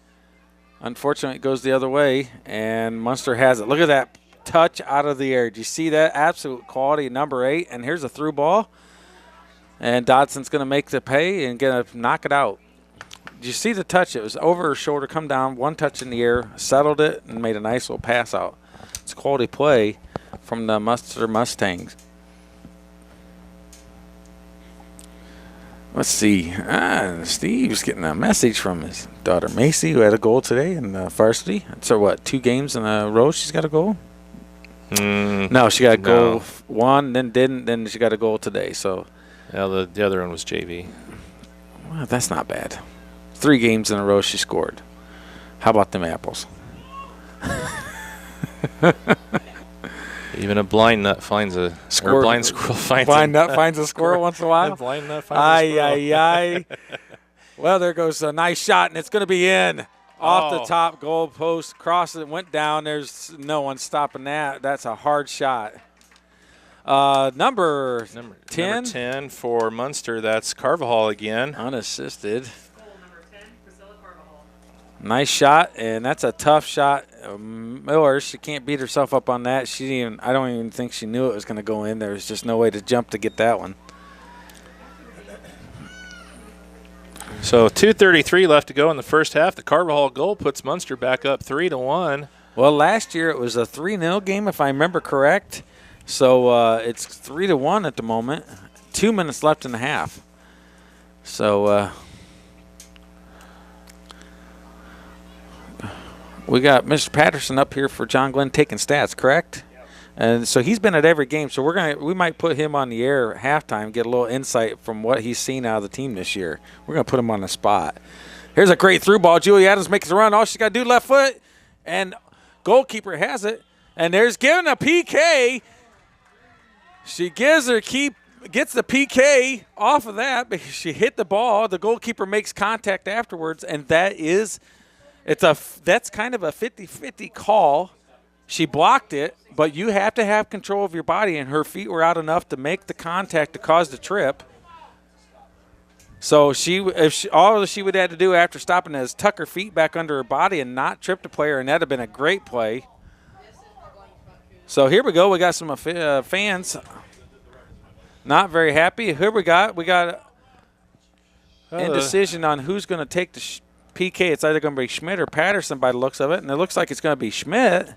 Unfortunately, it goes the other way, and Munster has it. Look at that touch out of the air. Do you see that? Absolute quality, number 8. And here's a through ball. And Dodson's going to make the pay and going to knock it out. did you see the touch? It was over her shoulder, come down, one touch in the air, settled it, and made a nice little pass out. It's quality play from the Munster Mustangs. Let's see. Steve's getting a message from his daughter Macy, who had a goal today in varsity. So what? 2 games in a row she's got a goal? No, she got a goal one, then didn't, then she got a goal today. So, yeah, the other one was JV. Well, that's not bad. 3 games in a row she scored. How about them apples? Even a blind nut finds a squirrel. Or blind squirrel finds blind nut finds a squirrel once in a while. Blind nut finds a squirrel. Aye. Well, there goes a nice shot, and it's going to be in. Off the top goal post, crossed it, went down. There's no one stopping that. That's a hard shot. Number 10? Number 10 for Munster. That's Carvajal again. Unassisted. Goal number 10, Priscilla Carvajal. Nice shot, and that's a tough shot. Miller, she can't beat herself up on that. I don't even think she knew it was going to go in. There was just no way to jump to get that one. So 2:33 left to go in the first half. The Carvajal goal puts Munster back up 3-1. Well, last year it was a 3-0 game, if I remember correct. So it's 3-1 at the moment. 2 minutes left in the half. So we got Mr. Patterson up here for John Glenn taking stats, correct? And so he's been at every game. So we might put him on the air at halftime, get a little insight from what he's seen out of the team this year. We're going to put him on the spot. Here's a great through ball. Julie Adams makes the run. All she's got to do, left foot, and goalkeeper has it. And there's given a PK. She gets the PK off of that because she hit the ball. The goalkeeper makes contact afterwards, and that's kind of a 50-50 call. She blocked it, but you have to have control of your body, and her feet were out enough to make the contact to cause the trip. So all she would have to do after stopping is tuck her feet back under her body and not trip the player, and that would have been a great play. So here we go. We got some fans not very happy. Here we got indecision on who's going to take the PK. It's either going to be Schmidt or Patterson by the looks of it, and it looks like it's going to be Schmidt.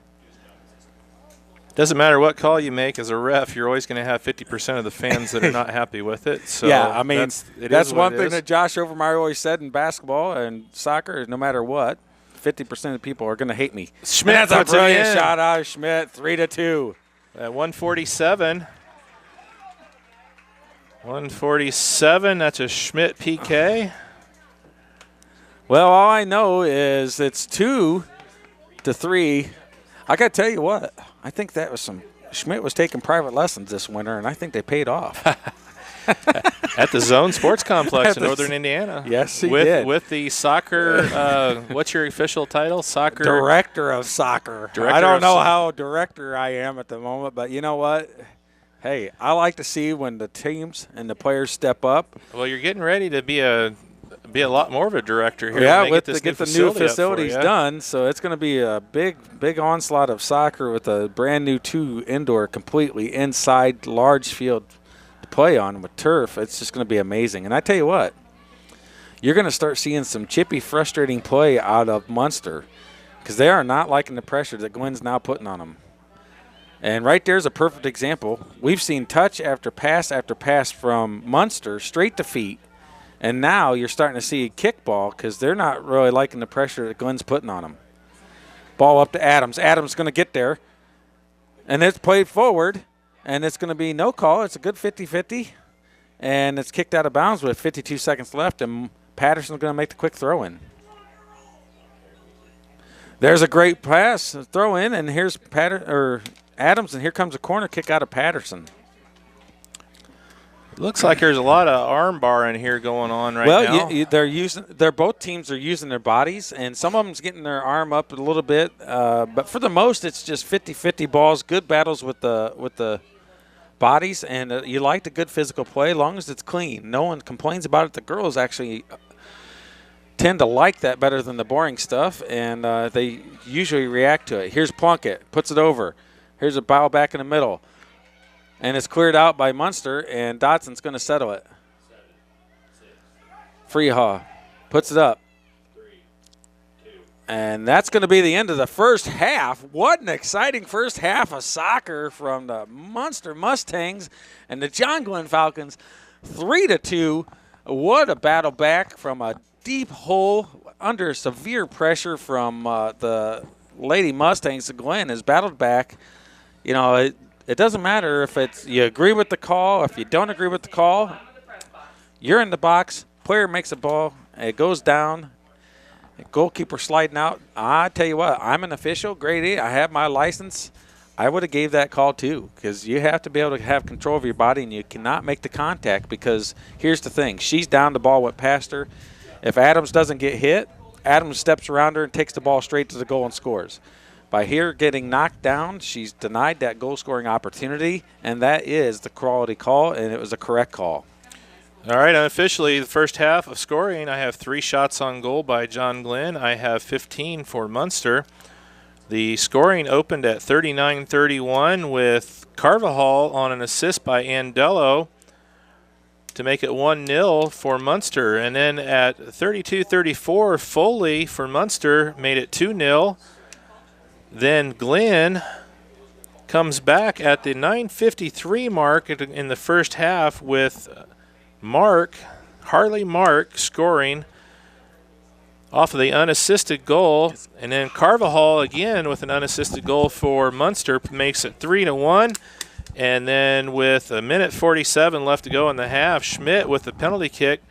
Doesn't matter what call you make as a ref, you're always going to have 50% of the fans that are not happy with it. So yeah, I mean, that's one thing is. that Josh Overmeyer always said in basketball and soccer, no matter what, 50% of people are going to hate me. Schmidt, that's a brilliant shot out of Schmidt, 3-2. At 147. 147, that's a Schmidt PK. Well, all I know is it's 2-3. I got to tell you what, I think that was Schmidt was taking private lessons this winter, and I think they paid off. At the Zone Sports Complex in Northern Indiana. Yes, he did. With the soccer, what's your official title? Soccer Director of soccer. I don't know how director I am at the moment, but you know what? Hey, I like to see when the teams and the players step up. Well, you're getting ready to be a lot more of a director here. Yeah, to get the new facilities done. So it's going to be a big onslaught of soccer with a brand new 2 indoor, completely inside large field to play on with turf. It's just going to be amazing. And I tell you what, you're going to start seeing some chippy, frustrating play out of Munster because they are not liking the pressure that Gwen's now putting on them. And right there's a perfect example. We've seen touch after pass from Munster straight to feet. And now you're starting to see kickball because they're not really liking the pressure that Glenn's putting on them. Ball up to Adams. Adams going to get there. And it's played forward. And it's going to be no call. It's a good 50-50. And it's kicked out of bounds with 52 seconds left. And Patterson's going to make the quick throw in. There's a great pass, throw in. And here's Adams. And here comes a corner kick out of Patterson. Looks like there's a lot of arm bar in here going on right now. Well, both teams are using their bodies, and some of them's getting their arm up a little bit. But for the most, it's just 50-50 balls, good battles with the bodies, and you like the good physical play as long as it's clean. No one complains about it. The girls actually tend to like that better than the boring stuff, and they usually react to it. Here's Plunkett, puts it over. Here's a ball back in the middle. And it's cleared out by Munster, and Dotson's going to settle it. Freehaw puts it up. And that's going to be the end of the first half. What an exciting first half of soccer from the Munster Mustangs and the John Glenn Falcons. 3-2. What a battle back from a deep hole under severe pressure from the Lady Mustangs. Glenn has battled back. You know, it doesn't matter if it's you agree with the call, if you don't agree with the call. You're in the box. Player makes a ball. It goes down. Goalkeeper sliding out. I tell you what, I'm an official, grade A. I have my license. I would have gave that call too, because you have to be able to have control of your body, and you cannot make the contact. Because here's the thing: she's down, the ball went past her. If Adams doesn't get hit, Adams steps around her and takes the ball straight to the goal and scores. By her getting knocked down, she's denied that goal-scoring opportunity, and that is the quality call, and it was a correct call. All right, unofficially, the first half of scoring, I have 3 shots on goal by John Glenn. I have 15 for Munster. The scoring opened at 39-31 with Carvajal on an assist by Andello to make it 1-0 for Munster. And then at 32-34, Foley for Munster made it 2-0. Then Glenn comes back at the 9:53 mark in the first half with Harley Mark scoring off of the unassisted goal, and then Carvajal again with an unassisted goal for Munster makes it 3-1. And then with 1:47 left to go in the half, Schmidt with the penalty kick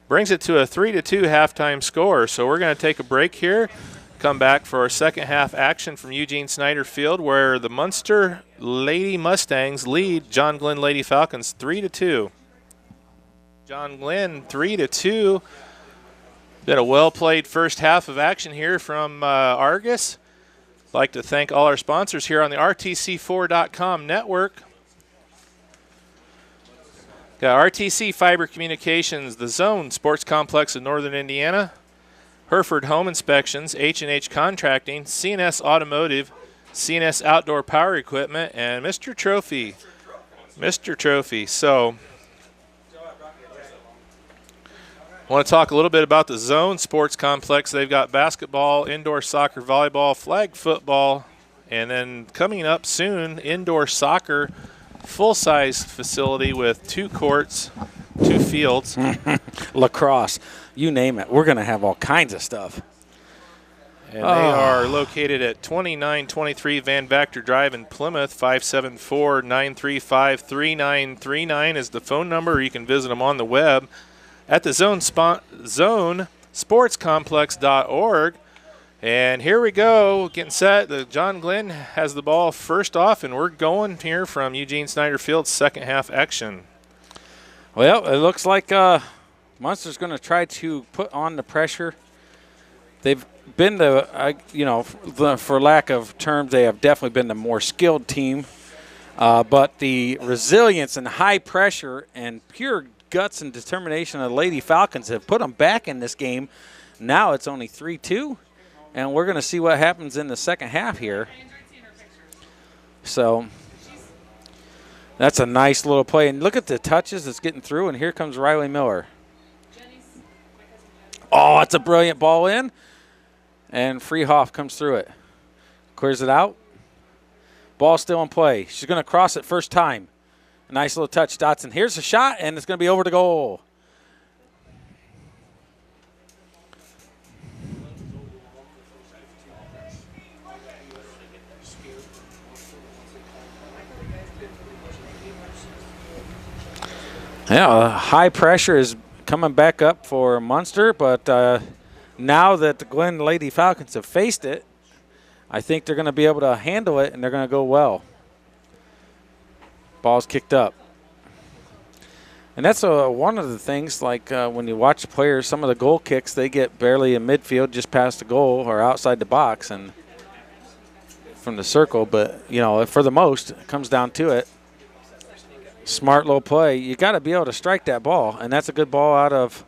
brings it to a 3-2 halftime score. So we're going to take a break here, come back for our second half action from Eugene Snyder Field, where the Munster Lady Mustangs lead John Glenn Lady Falcons 3-2. John Glenn 3-2. Been a well-played first half of action here from Argus. I'd like to thank all our sponsors here on the RTC4.com network. Got RTC Fiber Communications, the Zone Sports Complex in Northern Indiana, Hereford Home Inspections, H&H Contracting, CNS Automotive, CNS Outdoor Power Equipment, and Mr. Trophy. Mr. Trophy. So I want to talk a little bit about the Zone Sports Complex. They've got basketball, indoor soccer, volleyball, flag football, and then coming up soon, indoor soccer, full-size facility with 2 courts, 2 fields. Lacrosse, you name it. We're going to have all kinds of stuff. And they are located at 2923 Van Vactor Drive in Plymouth. 574-935-3939 is the phone number. You can visit them on the web at the zonesportscomplex.org. And here we go, getting set. The John Glenn has the ball first off, and we're going here from Eugene Snyder Field's second half action. Well, it looks like Munster's going to try to put on the pressure. They've been for lack of terms, they have definitely been the more skilled team. But the resilience and high pressure and pure guts and determination of the Lady Falcons have put them back in this game. Now it's only 3-2, and we're going to see what happens in the second half here. So that's a nice little play. And look at the touches that's getting through, and here comes Riley Miller. Oh, it's a brilliant ball in, and Freehoff comes through it. Clears it out. Ball still in play. She's going to cross it first time. A nice little touch, Dotson. Here's a shot, and it's going to be over the goal. Yeah, high pressure is coming back up for Munster, but now that the Glenn Lady Falcons have faced it, I think they're going to be able to handle it, and they're going to go well. Ball's kicked up. And that's one of the things, like when you watch players, some of the goal kicks, they get barely in midfield, just past the goal or outside the box and from the circle. But, you know, for the most, it comes down to it. Smart little play. You got to be able to strike that ball, and that's a good ball out of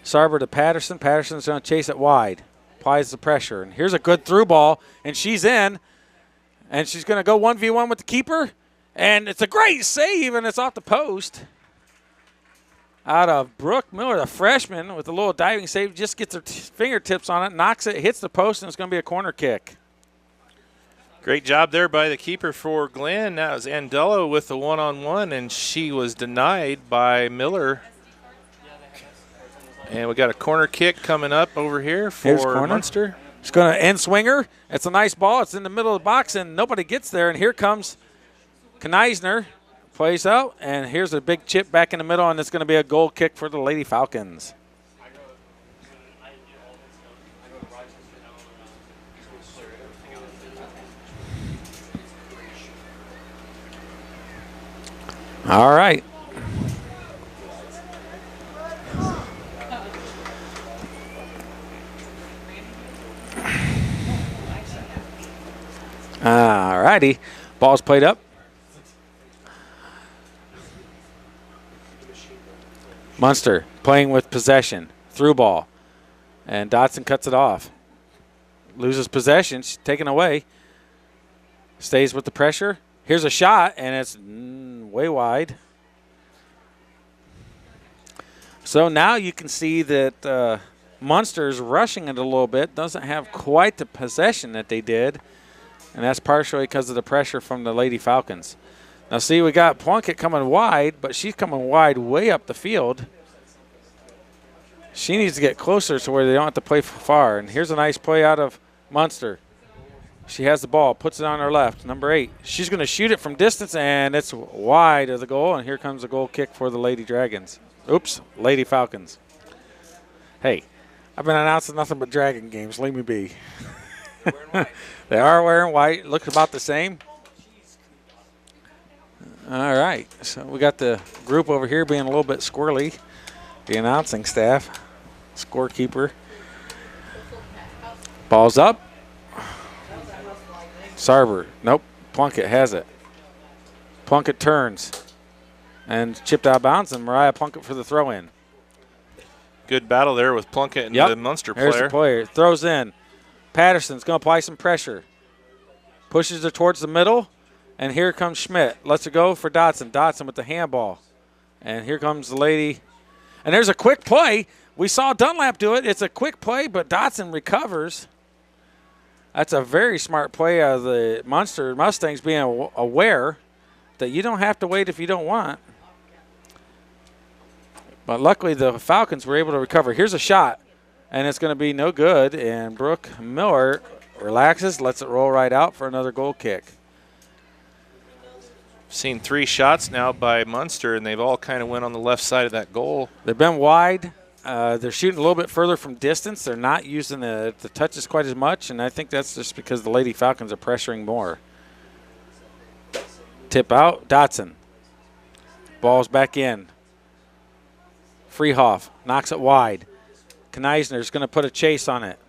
Sarber to Patterson. Patterson's going to chase it wide, applies the pressure. And here's a good through ball, and she's in, and she's going to go 1v1 with the keeper. And it's a great save, and it's off the post. out of Brooke Miller, the freshman, with a little diving save. Just gets her fingertips on it, knocks it, hits the post, and it's going to be a corner kick. Great job there by the keeper for Glenn. That was Andello with the one-on-one, and she was denied by Miller. And we got a corner kick coming up over here for Munster. It's going to end swinger. It's a nice ball. It's in the middle of the box, and nobody gets there. And here comes Kneisner. Plays out, and here's a big chip back in the middle, and it's going to be a goal kick for the Lady Falcons. All right. All righty. Ball's played up. Munster playing with possession. Through ball. And Dotson cuts it off. Loses possession. She's taken away. Stays with the pressure. Here's a shot, and it's way wide. So now you can see that Munster's rushing it a little bit. Doesn't have quite the possession that they did. And that's partially because of the pressure from the Lady Falcons. Now, see, we got Plunkett coming wide, but she's coming wide way up the field. She needs to get closer to where they don't have to play far. And here's a nice play out of Munster. She has the ball, puts it on her left, number 8. She's going to shoot it from distance, and it's wide of the goal. And here comes a goal kick for the Lady Dragons. Oops, Lady Falcons. Hey, I've been announcing nothing but Dragon games. Leave me be. They are wearing white. Look about the same. All right, so we got the group over here being a little bit squirrely. The announcing staff, scorekeeper. Ball's up. Sarber, nope, Plunkett has it. Plunkett turns and chipped out of bounds, and Mariah Plunkett for the throw-in. Good battle there with Plunkett and the Munster player. There's the player. Throws in. Patterson's going to apply some pressure. Pushes it towards the middle. And here comes Schmidt. Lets it go for Dotson. Dotson with the handball. And here comes the lady. And there's a quick play. We saw Dunlap do it. It's a quick play, but Dotson recovers. That's a very smart play out of the Munster Mustangs, being aware that you don't have to wait if you don't want. But luckily the Falcons were able to recover. Here's a shot, and it's going to be no good. And Brooke Miller relaxes, lets it roll right out for another goal kick. Seen 3 shots now by Munster, and they've all kind of went on the left side of that goal. They've been wide. They're shooting a little bit further from distance. They're not using the touches quite as much, and I think that's just because the Lady Falcons are pressuring more. Tip out, Dotson. Ball's back in. Freehoff knocks it wide. Kneisner's going to put a chase on it.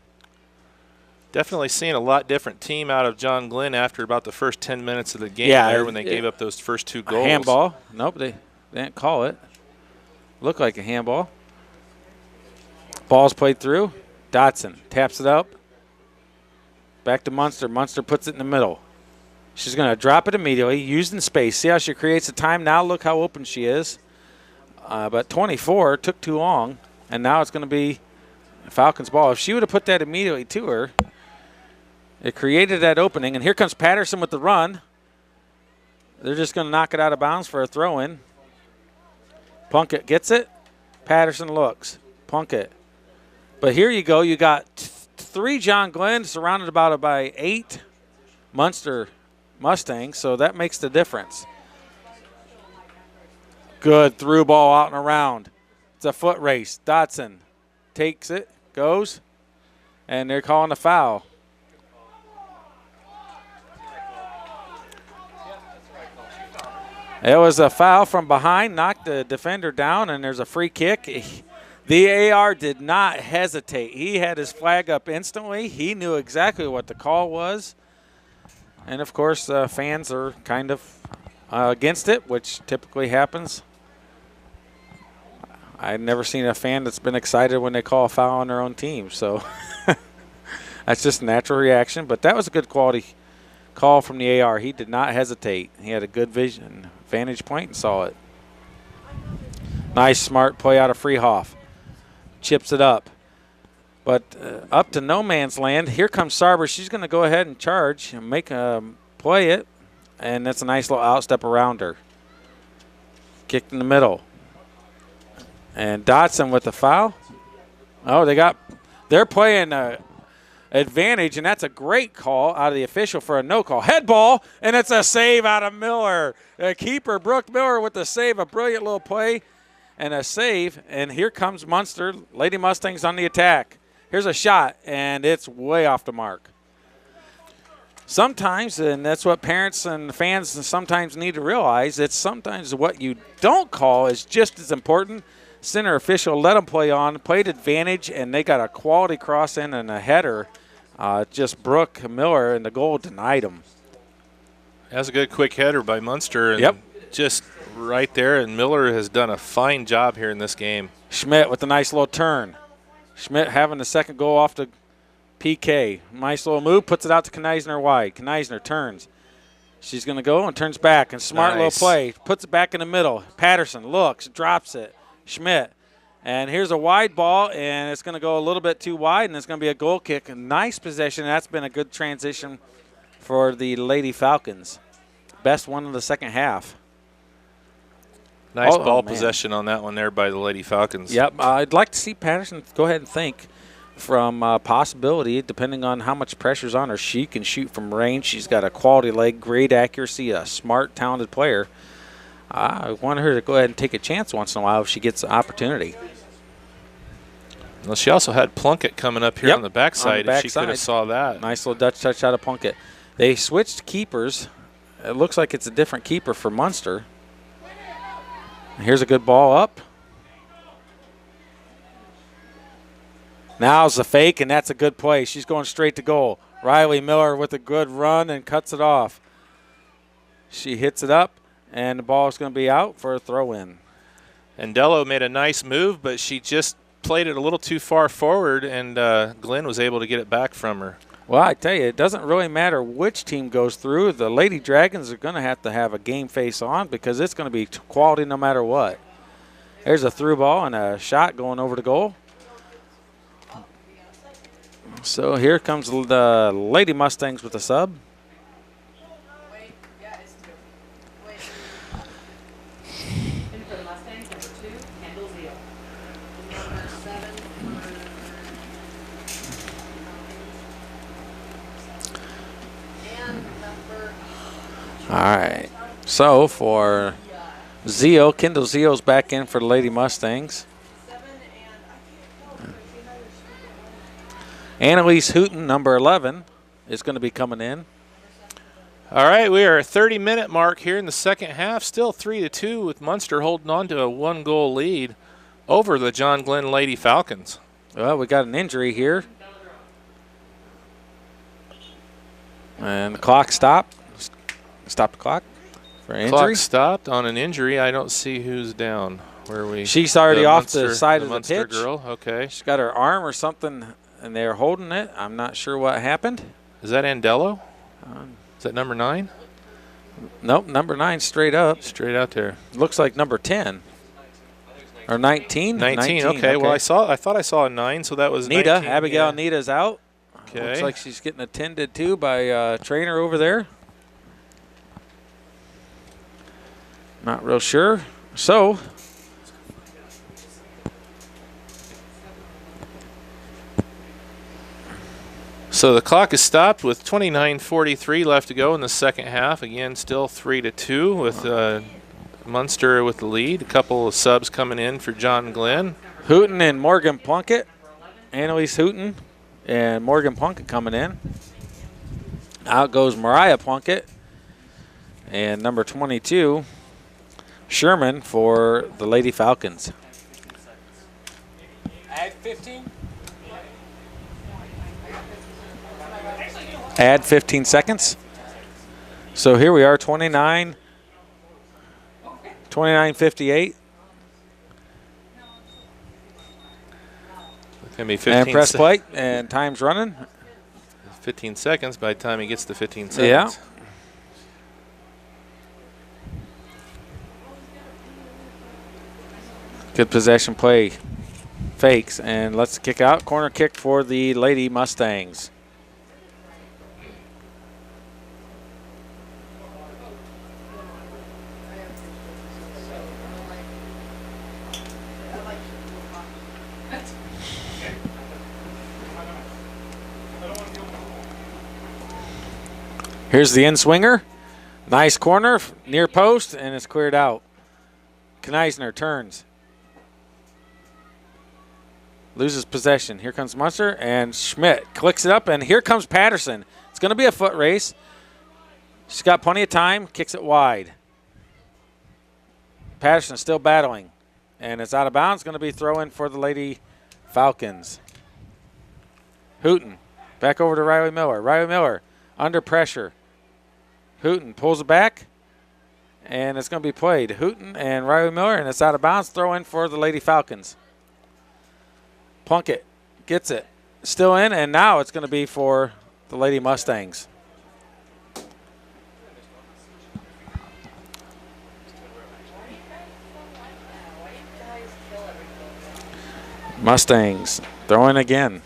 Definitely seeing a lot different team out of John Glenn after about the first 10 minutes of the game there when they gave up those first 2 goals. Handball. Nope, they didn't call it. Looked like a handball. Ball's played through. Dotson taps it up. Back to Munster. Munster puts it in the middle. She's going to drop it immediately, using space. See how she creates the time? Now look how open she is. But 24 took too long, and now it's going to be Falcons' ball. If she would have put that immediately to her, it created that opening. And here comes Patterson with the run. They're just going to knock it out of bounds for a throw-in. Plunkett gets it. Patterson looks. Plunkett. But here you go. You got 3 John Glenn surrounded about by 8 Munster Mustangs, so that makes the difference. Good through ball out and around. It's a foot race. Dotson takes it, goes, and they're calling a foul. It was a foul from behind, knocked the defender down, and there's a free kick. The AR did not hesitate. He had his flag up instantly. He knew exactly what the call was. And, of course, fans are kind of against it, which typically happens. I've never seen a fan that's been excited when they call a foul on their own team. So that's just a natural reaction. But that was a good quality call from the AR. He did not hesitate. He had a good vantage point and saw it. Nice, smart play out of Freehoff. Chips it up. But up to no man's land. Here comes Sarber. She's going to go ahead and charge and play it. And that's a nice little outstep around her. Kicked in the middle. And Dotson with the foul. Oh, they're playing advantage, and that's a great call out of the official for a no call. Head ball, and it's a save out of Miller. The keeper, Brooke Miller, with the save. A brilliant little play and a save. And here comes Munster. Lady Mustangs on the attack. Here's a shot, and it's way off the mark. Sometimes, and that's what parents and fans sometimes need to realize, it's sometimes what you don't call is just as important. Center official let them play on, played advantage, and they got a quality cross in and a header. Just Brooke Miller, and the goal denied them. That's a good quick header by Munster. And yep. Just right there, and Miller has done a fine job here in this game. Schmidt with a nice little turn. Schmidt having the second goal off the PK. Nice little move, puts it out to Kneisner wide. Kneisner turns. She's going to go and turns back, and smart little play. Puts it back in the middle. Patterson looks, drops it. Schmidt. And here's a wide ball, and it's going to go a little bit too wide, and it's going to be a goal kick. A nice possession. That's been a good transition for the Lady Falcons. Best one of the second half. Nice ball possession on that one there by the Lady Falcons. Yep. I'd like to see Patterson go ahead and think from possibility, depending on how much pressure's on her. She can shoot from range. She's got a quality leg, great accuracy, a smart, talented player. I want her to go ahead and take a chance once in a while if she gets the opportunity. Well, she also had Plunkett coming up here on the backside. If she could have saw that. Nice little Dutch touch out of Plunkett. They switched keepers. It looks like it's a different keeper for Munster. Here's a good ball up. Now's the fake, and that's a good play. She's going straight to goal. Riley Miller with a good run and cuts it off. She hits it up, and the ball is going to be out for a throw-in. And Dello made a nice move, but she just played it a little too far forward, and Glenn was able to get it back from her. Well, I tell you, it doesn't really matter which team goes through. The Lady Dragons are going to have a game face on because it's going to be quality no matter what. There's a through ball and a shot going over the goal. So here comes the Lady Mustangs with a sub. In for the Mustangs, number 2, Kendall Zeal. Number 7. And number. All right. So for Zio, Kendall Zio's back in for the Lady Mustangs. 7 and I can't tell. Annalise Hooten, number 11, is going to be coming in. All right, we are at 30-minute mark here in the second half. Still 3-2 with Munster holding on to a one-goal lead over the John Glenn Lady Falcons. Well, we got an injury here. And the clock stopped. Stop the clock for injury. Clock stopped on an injury. I don't see who's down. Where are we? She's already off Munster, the side of the Munster pitch. girl. Okay. She's got her arm or something, and they're holding it. I'm not sure what happened. Is that Andello? Is that number 9? Nope, number 9 straight up. Straight out there. Looks like number 10. Or 19? 19, okay. Well, I thought I saw a 9, so that was Nita. 19, Abigail yeah. Nita's out. Okay. Looks like she's getting attended to by a trainer over there. Not real sure. So, the clock is stopped with 29:43 left to go in the second half. Again, still 3-2 with Munster with the lead. A couple of subs coming in for John Glenn. Hooten and Morgan Plunkett. Annalise Hooten and Morgan Plunkett coming in. Out goes Mariah Plunkett. And number 22, Sherman for the Lady Falcons. Add 15. Add 15 seconds. So here we are, 29:58. It's going to be 15 And press play, and time's running. 15 seconds by the time he gets to 15 seconds. Yeah. Good possession play. Fakes, and let's kick out. Corner kick for the Lady Mustangs. Here's the in-swinger. Nice corner, near post, and it's cleared out. Kneisner turns. Loses possession. Here comes Munster, and Schmidt clicks it up, and here comes Patterson. It's going to be a foot race. She's got plenty of time, kicks it wide. Patterson still battling, and it's out of bounds. Going to be throw-in for the Lady Falcons. Hooten back over to Riley Miller. Riley Miller under pressure. Hooten pulls it back, and it's going to be played. Hooten and Riley Miller, and it's out of bounds. Throw in for the Lady Falcons. Plunkett gets it. Still in, and now it's going to be for the Lady Mustangs. Mustangs throwing again.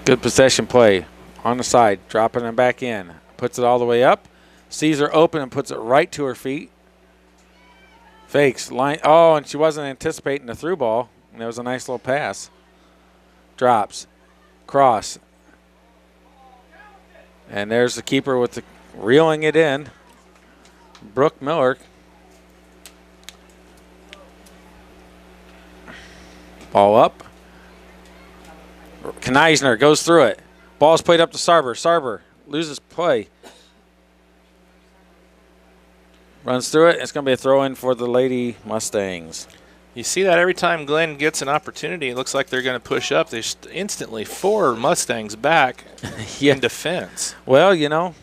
Good possession play on the side, dropping it back in. Puts it all the way up. Sees her open and puts it right to her feet. Fakes. Line. Oh, and she wasn't anticipating the through ball. And it was a nice little pass. Drops. Cross. And there's the keeper with the reeling it in. Brooke Miller. Ball up. Kneisner goes through it. Ball's played up to Sarber. Sarber loses play. Runs through it. It's going to be a throw-in for the Lady Mustangs. You see that every time Glenn gets an opportunity, it looks like they're going to push up. There's instantly 4 Mustangs back in defense. Well, you know,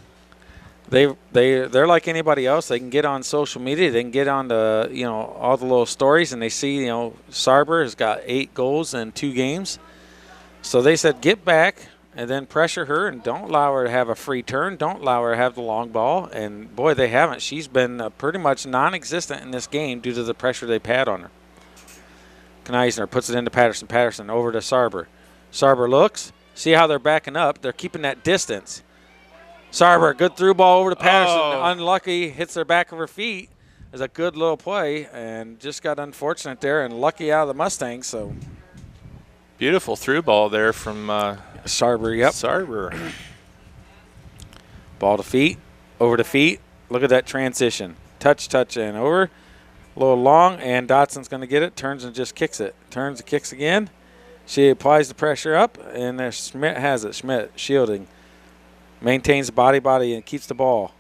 they're like anybody else. They can get on social media. They can get on the, you know, all the little stories, and they see, you know, Sarber has got 8 goals in 2 games. So they said get back and then pressure her and don't allow her to have a free turn. Don't allow her to have the long ball. And, boy, they haven't. She's been pretty much non-existent in this game due to the pressure they've had on her. Kneisner puts it into Patterson. Patterson over to Sarber. Sarber looks. See how they're backing up. They're keeping that distance. Sarber, good through ball over to Patterson. Oh. Unlucky, hits her back of her feet. It's a good little play and just got unfortunate there and lucky out of the Mustangs. So Beautiful through ball there from Sarber, yep. Sarber. Ball to feet, over to feet. Look at that transition. Touch, and over. A little long, and Dotson's going to get it. Turns and just kicks it. Turns and kicks again. She applies the pressure up, and there Schmidt has it. Schmidt shielding. Maintains the body, and keeps the ball.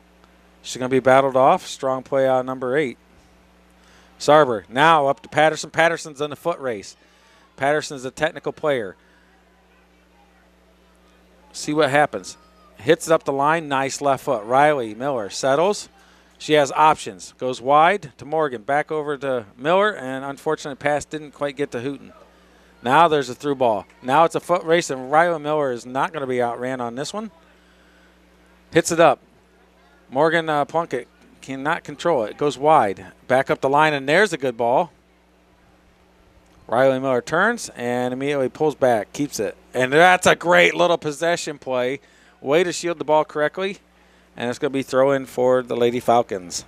She's going to be battled off. Strong play out of number 8. Sarber now up to Patterson. Patterson's in the foot race. Patterson's a technical player. See what happens. Hits it up the line. Nice left foot. Riley Miller settles. She has options. Goes wide to Morgan. Back over to Miller, and unfortunately pass didn't quite get to Hooten. Now there's a through ball. Now it's a foot race, and Riley Miller is not going to be outran on this one. Hits it up. Morgan Plunkett cannot control it. Goes wide. Back up the line, and there's a good ball. Riley Miller turns and immediately pulls back, keeps it. And that's a great little possession play. Way to shield the ball correctly. And it's going to be throw-in for the Lady Falcons.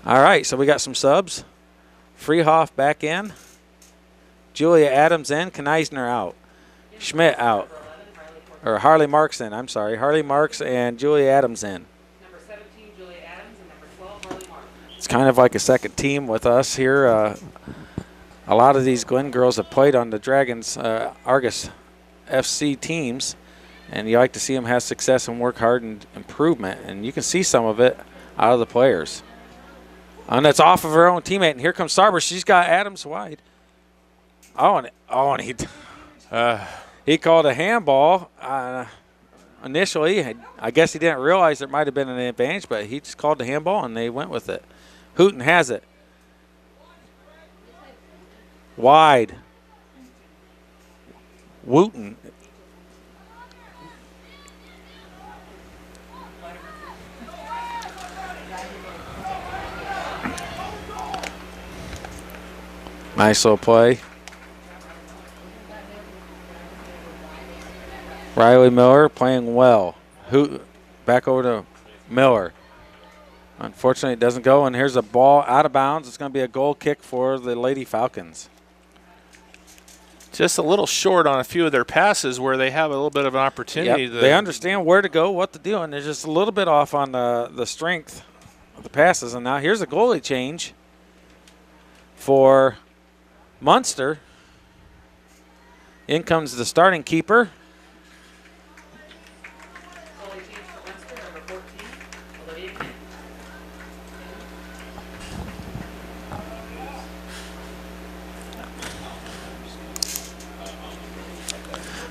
All right, so we got some subs. Freehoff back in. Julia Adams in. Kneisner out. Schmidt out. Or Harley Marks in, I'm sorry. Harley Marks and Julia Adams in. Number 17, Julia Adams, and number 12, Harley Marks. It's kind of like a second team with us here. A lot of these Glen girls have played on the Dragons Argus FC teams, and you like to see them have success and work hard and improvement, and you can see some of it out of the players. And that's off of her own teammate, and here comes Sarber. She's got Adams wide. He called a handball initially. I guess he didn't realize there might have been an advantage, but he just called the handball, and they went with it. Hooten has it. Wide. Wooten Nice little play. Riley Miller playing well. Back over to Miller. Unfortunately, it doesn't go, and here's a ball out of bounds. It's going to be a goal kick for the Lady Falcons. Just a little short on a few of their passes where they have a little bit of an opportunity. Yep, they understand where to go, what to do, and they're just a little bit off on the strength of the passes. And now here's a goalie change for Munster. In comes the starting keeper. Goalie change for Munster, number 14, Olivia King.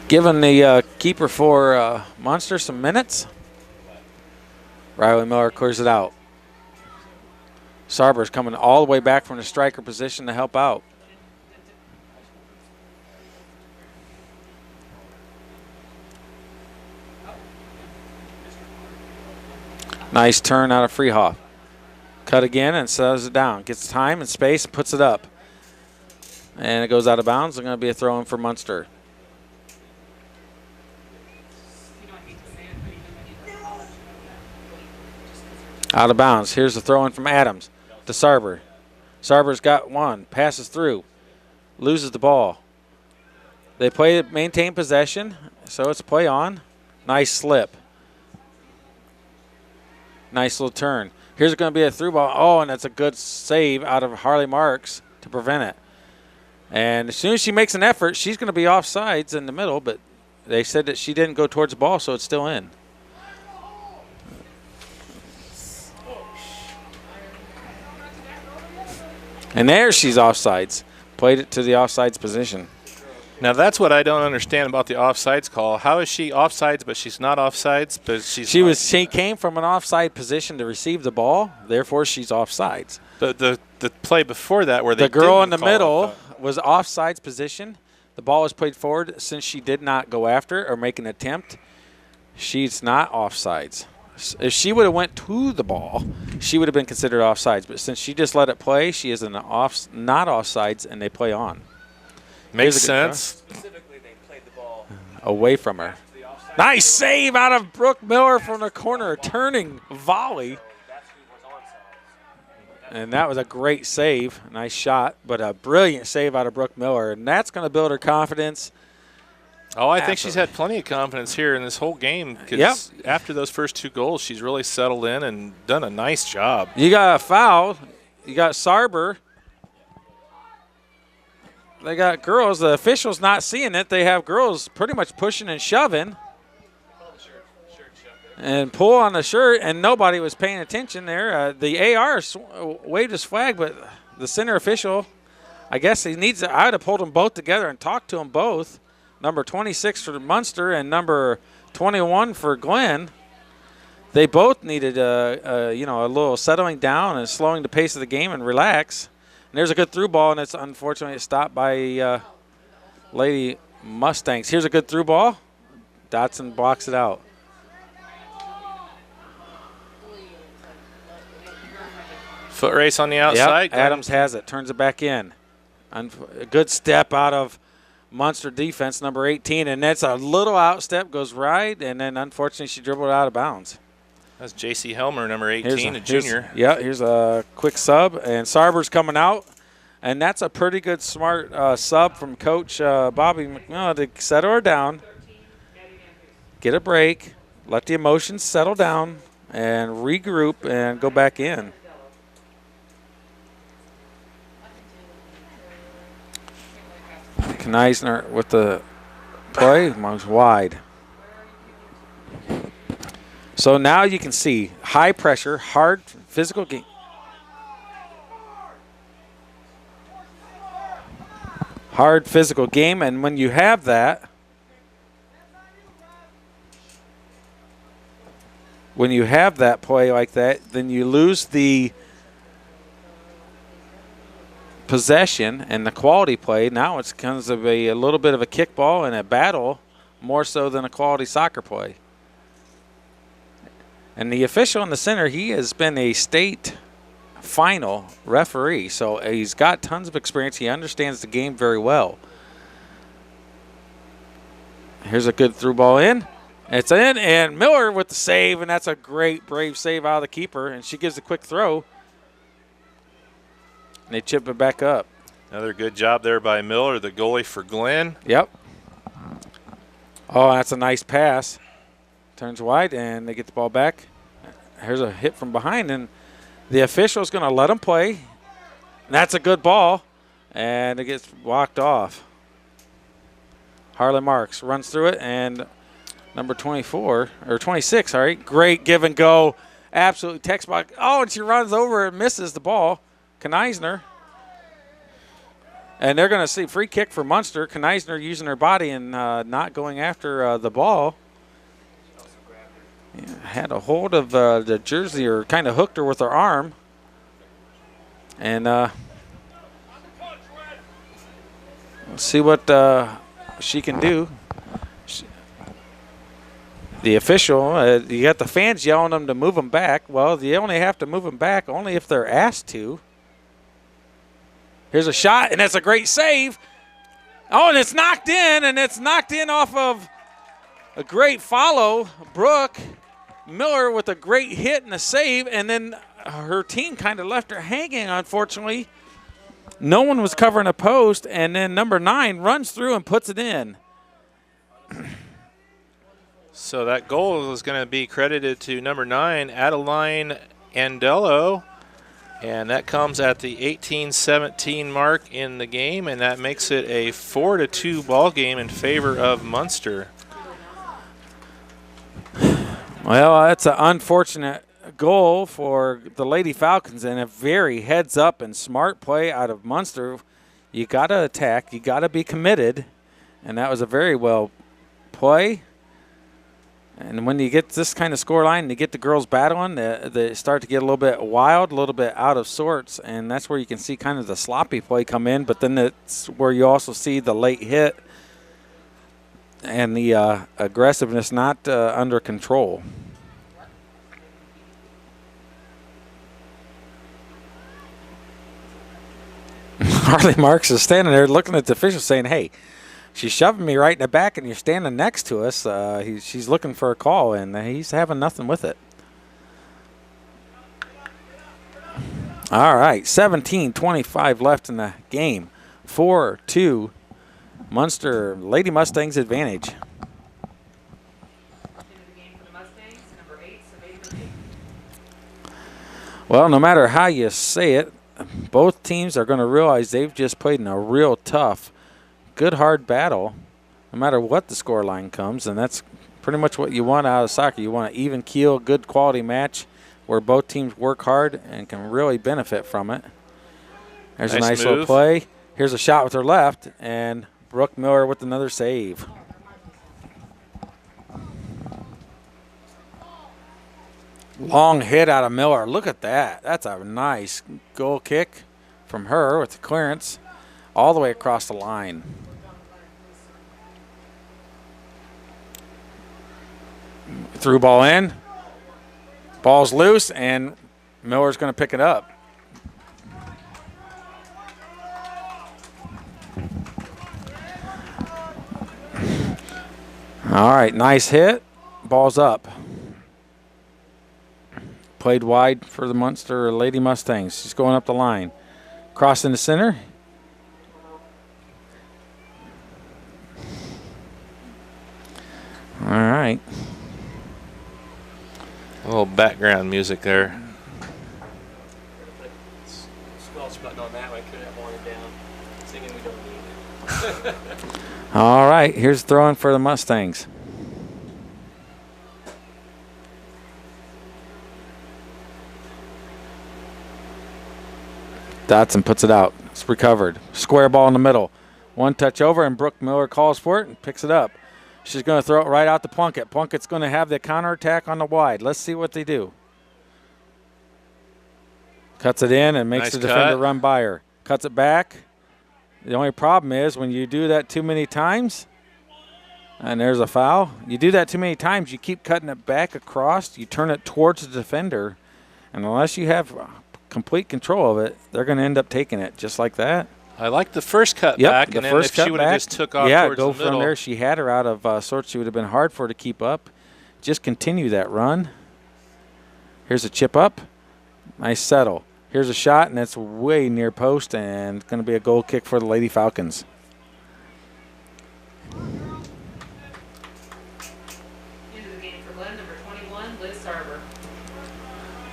Giving the keeper for Munster some minutes. Riley Miller clears it out. Sarber's coming all the way back from the striker position to help out. Nice turn out of Freehoff. Cut again and settles it down. Gets time and space, puts it up. And it goes out of bounds. It's going to be a throw-in for Munster. Out of bounds. Here's the throw-in from Adams to Sarber. Sarber's got one. Passes through. Loses the ball. They maintain possession, so it's play on. Nice slip. Nice little turn. Here's going to be a through ball. Oh, and that's a good save out of Harley Marks to prevent it. And as soon as she makes an effort, she's going to be offsides in the middle, but they said that she didn't go towards the ball, so it's still in. And there she's offsides. Played it to the offsides position. Now that's what I don't understand about the offsides call. How is she offsides, but she's not offsides? But she came from an offside position to receive the ball, therefore she's offsides. The play before that where they the girl in the didn't call middle was offsides position. The ball was played forward. Since she did not go after or make an attempt, she's not offsides. If she would have went to the ball, she would have been considered offsides. But since she just let it play, she is not offsides, and they play on. Makes sense. Specifically, they played the ball away from her. Nice save out of Brooke Miller from the corner, a turning volley. And that was a great save. Nice shot, but a brilliant save out of Brooke Miller. And that's going to build her confidence. Oh, I think she's had plenty of confidence here in this whole game. Because after those first two goals, she's really settled in and done a nice job. You got a foul. You got Sarber. They got girls. The officials not seeing it. They have girls pretty much pushing and shoving. And pull on the shirt, and nobody was paying attention there. The AR waved his flag, but the center official, I guess he needs – I would have pulled them both together and talked to them both. Number 26 for Munster and number 21 for Glenn. They both needed a little settling down and slowing the pace of the game and relax. And there's a good through ball, and it's unfortunately stopped by Lady Mustangs. Here's a good through ball. Dotson blocks it out. Foot race on the outside. Yep, Adams has it, turns it back in. A good step out of Munster defense, number 18, and that's a little outstep, goes right, and then unfortunately she dribbled out of bounds. That's J.C. Helmer, number 18, a junior. Here's a quick sub, and Sarber's coming out, and that's a pretty good, smart sub from Coach Bobby McMillan to settle her down, get a break, let the emotions settle down, and regroup and go back in. Kneisner with the play, moves wide. So now you can see high pressure, hard physical game. Hard physical game, and when you have that, play like that, then you lose the possession and the quality play. Now it's kind of a little bit of a kickball and a battle more so than a quality soccer play. And the official in the center, he has been a state final referee, so he's got tons of experience. He understands the game very well. Here's a good through ball in. It's in, and Miller with the save, and that's a great, brave save out of the keeper, and she gives a quick throw. And they chip it back up. Another good job there by Miller, the goalie for Glenn. Yep. Oh, that's a nice pass. Turns wide, and they get the ball back. Here's a hit from behind, and the official's going to let him play. And that's a good ball, and it gets walked off. Harlan Marks runs through it, and number 24, or 26, all right. Great give and go. Absolutely textbook. Oh, and she runs over and misses the ball. Kneisner. And they're going to see free kick for Munster. Kneisner using her body and not going after the ball. Yeah, had a hold of the jersey, or kind of hooked her with her arm. And let's see what she can do. The official, you got the fans yelling them to move them back. Well, you only have to move them back only if they're asked to. Here's a shot, and that's a great save. Oh, and it's knocked in, and it's knocked in off of a great follow. Brooke Miller with a great hit and a save, and then her team kind of left her hanging, unfortunately. No one was covering a post, and then number 9 runs through and puts it in. So that goal is going to be credited to number 9, Adeline Andello. And that comes at the 18-17 mark in the game, and that makes it a 4-2 ball game in favor of Munster. Well, that's an unfortunate goal for the Lady Falcons, and a very heads-up and smart play out of Munster. You got to attack. You got to be committed, and that was a very well play. And when you get this kind of score line and you get the girls battling, they start to get a little bit wild, a little bit out of sorts, and that's where you can see kind of the sloppy play come in. But then it's where you also see the late hit and the aggressiveness not under control. Harley Marks is standing there looking at the official saying, hey, she's shoving me right in the back, and you're standing next to us. She's looking for a call, and he's having nothing with it. All right, 17:25 left in the game. 4-2, Munster Lady Mustangs advantage. Into the game for the Mustangs, number 8, Savannah Lee. Well, no matter how you say it, both teams are going to realize they've just played in a real tough, good, hard battle, no matter what the score line comes, and that's pretty much what you want out of soccer. You want an even keel, good quality match where both teams work hard and can really benefit from it. There's a nice little play. Here's a shot with her left, and Brooke Miller with another save. Long hit out of Miller. Look at that. That's a nice goal kick from her with the clearance all the way across the line. Through ball in. Ball's loose, and Miller's going to pick it up. All right, nice hit. Ball's up. Played wide for the Munster Lady Mustangs. She's going up the line. Crossing the center. All right. A little background music there. Squelch button on that one. Could have wanted down. Singing we don't need. All right, here's throwing for the Mustangs. Dotson puts it out. It's recovered. Square ball in the middle. One touch over, and Brooke Miller calls for it and picks it up. She's going to throw it right out to Plunkett. Plunkett's going to have the counterattack on the wide. Let's see what they do. Cuts it in and makes Nice the defender cut. run by her. Cuts it back. The only problem is when you do that too many times, and there's a foul, you do that too many times, you keep cutting it back across, you turn it towards the defender, and unless you have complete control of it, they're going to end up taking it just like that. I like the first cut Yep, back, the and then first if she cut would have back, just took off yeah, towards go the middle. from there. She had her out of sorts. It would have been hard for her to keep up. Just continue that run. Here's a chip up. Nice settle. Here's a shot, and it's way near post, and going to be a goal kick for the Lady Falcons. Into the game for Glenn, number 21, Liz Sarber.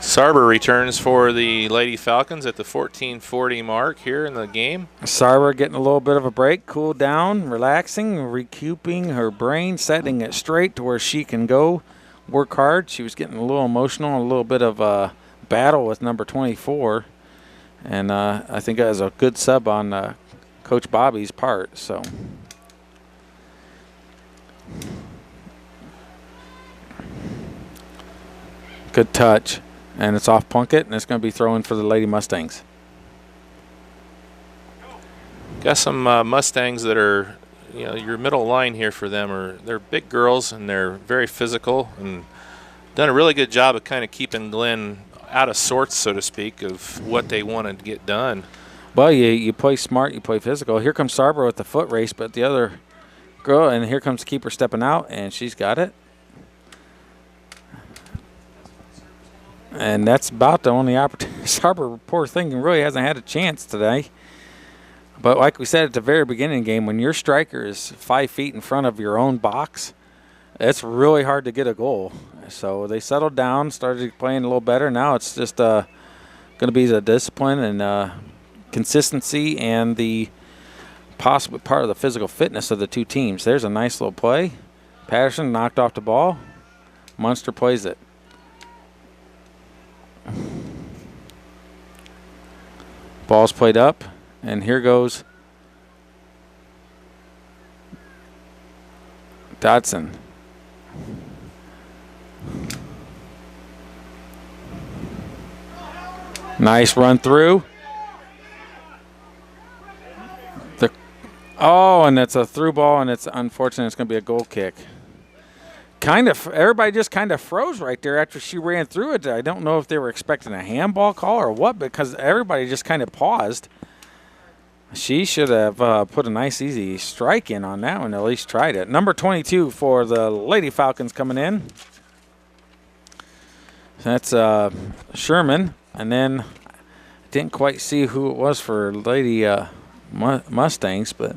Sarber returns for the Lady Falcons at the 14:40 mark here in the game. Sarber getting a little bit of a break, cool down, relaxing, recouping her brain, setting it straight to where she can go work hard. She was getting a little emotional, a little bit of a battle with number 24, and I think that was a good sub on Coach Bobby's part. So. Good touch. And it's off Plunkett, and it's going to be thrown for the Lady Mustangs. Got some Mustangs that are, your middle line here for them they're big girls and they're very physical and done a really good job of kind of keeping Glenn out of sorts, so to speak, of what they wanted to get done. Well, you play smart, you play physical. Here comes Sarber with the foot race, but the other girl, and here comes the keeper stepping out, and she's got it. And that's about the only opportunity. Sarber, poor thing, really hasn't had a chance today. But like we said at the very beginning of the game, when your striker is 5 feet in front of your own box, it's really hard to get a goal. So they settled down, started playing a little better. Now it's just going to be the discipline and consistency and the possible part of the physical fitness of the two teams. There's a nice little play. Patterson knocked off the ball. Munster plays it. Ball's played up, and here goes Dodson. Nice run through. And it's a through ball, and it's unfortunate. It's going to be a goal kick. Everybody just kind of froze right there after she ran through it. I don't know if they were expecting a handball call or what, because everybody just kind of paused. She should have put a nice, easy strike in on that one, at least tried it. Number 22 for the Lady Falcons coming in. That's Sherman. And then I didn't quite see who it was for Lady Mustangs, but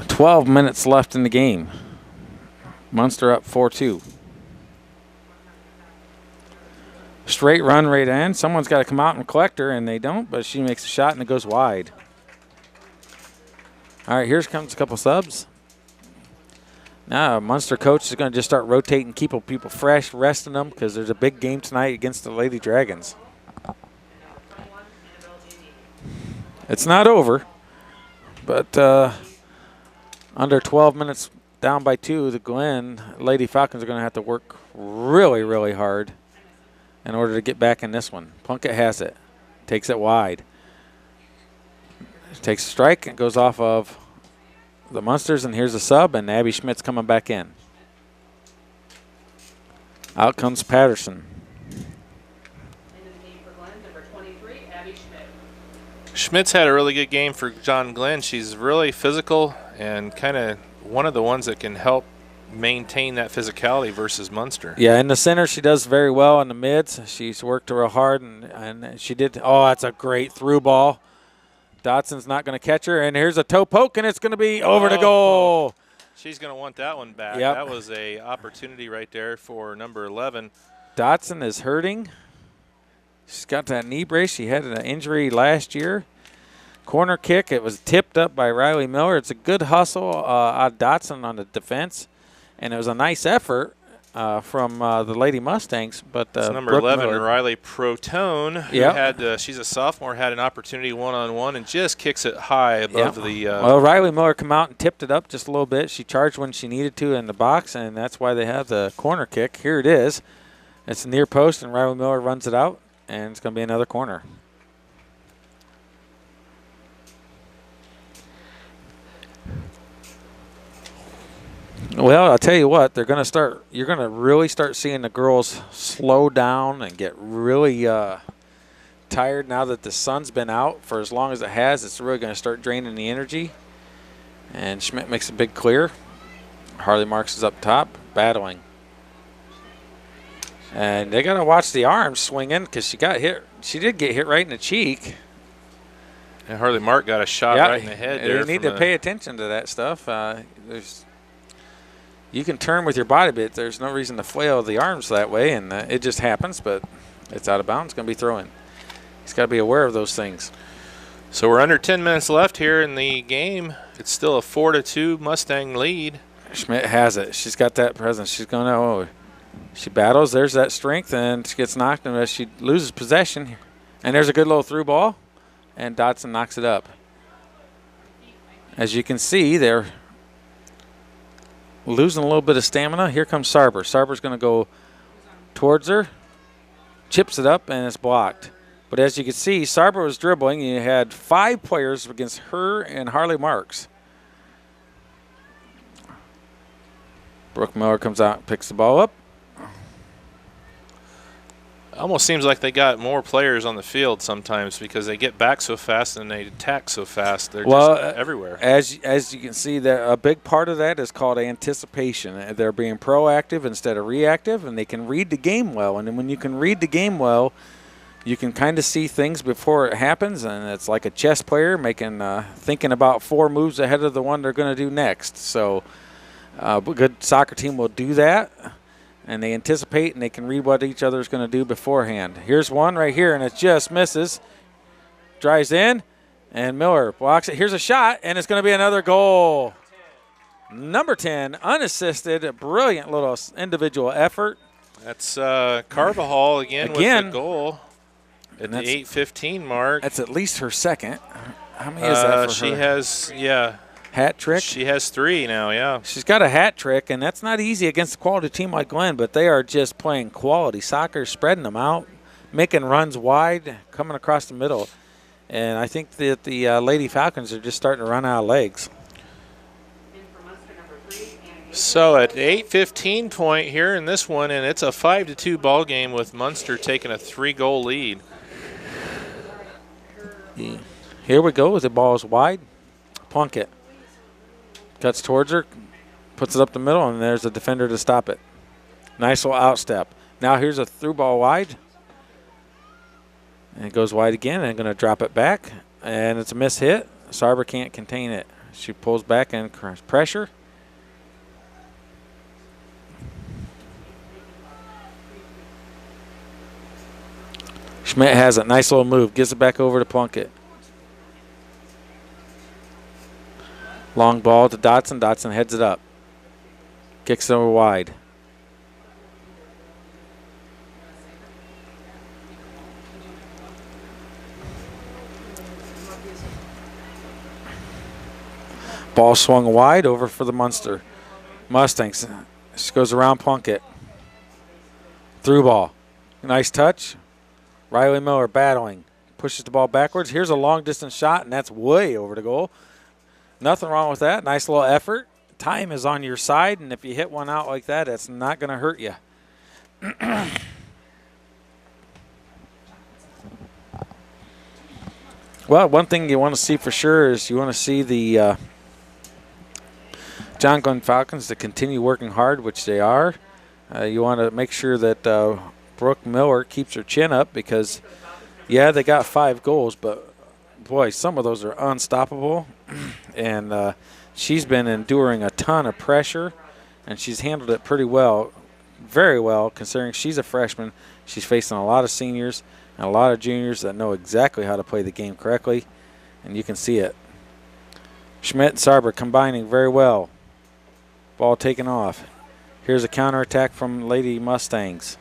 12 minutes left in the game. Munster up 4-2. Straight run right in. Someone's got to come out and collect her, and they don't, but she makes a shot, and it goes wide. All right, here comes a couple subs. Now, Munster coach is going to just start rotating, keep people fresh, resting them, because there's a big game tonight against the Lady Dragons. It's not over, but under 12 minutes down by 2, the Glen Lady Falcons are going to have to work really, really hard in order to get back in this one. Plunkett has it. Takes it wide. Takes a strike and goes off of the Munsters, and here's a sub, and Abby Schmidt's coming back in. Out comes Patterson. Into the game for Glenn, number 23, Abby Schmidt. Schmidt's had a really good game for John Glenn. She's really physical and kind of one of the ones that can help maintain that physicality versus Munster. Yeah, in the center she does very well. In the mids, she's worked real hard, and she did. Oh, that's a great through ball. Dodson's not going to catch her, and here's a toe poke, and it's going to be over the goal. She's going to want that one back. Yep. That was a opportunity right there for number 11. Dodson is hurting. She's got that knee brace. She had an injury last year. Corner kick. It was tipped up by Riley Miller. It's a good hustle out of Dodson on the defense, and it was a nice effort from the Lady Mustangs. But it's number Brooke 11, Miller, Riley Protone, who had she's a sophomore, had an opportunity one-on-one and just kicks it high above the. Well, Riley Miller come out and tipped it up just a little bit. She charged when she needed to in the box, and that's why they have the corner kick. Here it is. It's near post, and Riley Miller runs it out, and it's going to be another corner. Well, I'll tell you what, they're going to start. You're going to really start seeing the girls slow down and get really tired now that the sun's been out for as long as it has. It's really going to start draining the energy. And Schmidt makes a big clear. Harley Marks is up top, battling. And they got to watch the arms swinging because she got hit. She did get hit right in the cheek. And Harley Mark got a shot right in the head there. You need to pay attention to that stuff. You can turn with your body, but there's no reason to flail the arms that way, and it just happens, but it's out of bounds. It's going to be throwing. He's got to be aware of those things. So we're under 10 minutes left here in the game. It's still a 4-2 Mustang lead. Schmidt has it. She's got that presence. She's going to she battles. There's that strength, and she gets knocked, and she loses possession. And there's a good little through ball, and Dotson knocks it up. As you can see, they're losing a little bit of stamina. Here comes Sarber. Sarber's going to go towards her, chips it up, and it's blocked. But as you can see, Sarber was dribbling. You had 5 players against her and Harley Marks. Brooke Miller comes out, picks the ball up. Almost seems like they got more players on the field sometimes because they get back so fast and they attack so fast. They're just everywhere. As you can see, a big part of that is called anticipation. They're being proactive instead of reactive, and they can read the game well. And when you can read the game well, you can kind of see things before it happens, and it's like a chess player thinking about 4 moves ahead of the one they're going to do next. So a good soccer team will do that. And they anticipate and they can read what each other is going to do beforehand. Here's one right here, and it just misses. Drives in, and Miller blocks it. Here's a shot, and it's going to be another goal. Number 10, unassisted, brilliant little individual effort. That's Carvajal again with the goal at the 8:15 mark. That's at least her second. How many is that for her? She has, hat trick? She has 3 now, yeah. She's got a hat trick, and that's not easy against a quality team like Glenn, but they are just playing quality soccer, spreading them out, making runs wide, coming across the middle. And I think that the Lady Falcons are just starting to run out of legs. So at 8:15 point here in this one, and it's a 5-2 ball game with Munster taking a 3-goal lead. Here we go. The ball is wide. Plunkett cuts towards her, puts it up the middle, and there's a defender to stop it. Nice little outstep. Now here's a through ball wide. And it goes wide again, and going to drop it back. And it's a miss hit. Sarber can't contain it. She pulls back and pressure. Schmidt has a nice little move. Gives it back over to Plunkett. Long ball to Dotson. Dotson heads it up. Kicks it over wide. Ball swung wide over for the Munster Mustangs. This goes around Plunkett. Through ball. Nice touch. Riley Miller battling. Pushes the ball backwards. Here's a long distance shot, and that's way over the goal. Nothing wrong with that. Nice little effort. Time is on your side, and if you hit one out like that, it's not going to hurt you. Well, one thing you want to see for sure is you want to see the John Glenn Falcons to continue working hard, which they are. You want to make sure that Brooke Miller keeps her chin up because, yeah, they got 5 goals, but boy, some of those are unstoppable. And she's been enduring a ton of pressure, and she's handled it pretty well, very well, considering she's a freshman. She's facing a lot of seniors and a lot of juniors that know exactly how to play the game correctly, and you can see it. Schmidt and Sarber combining very well. Ball taken off. Here's a counterattack from Lady Mustangs.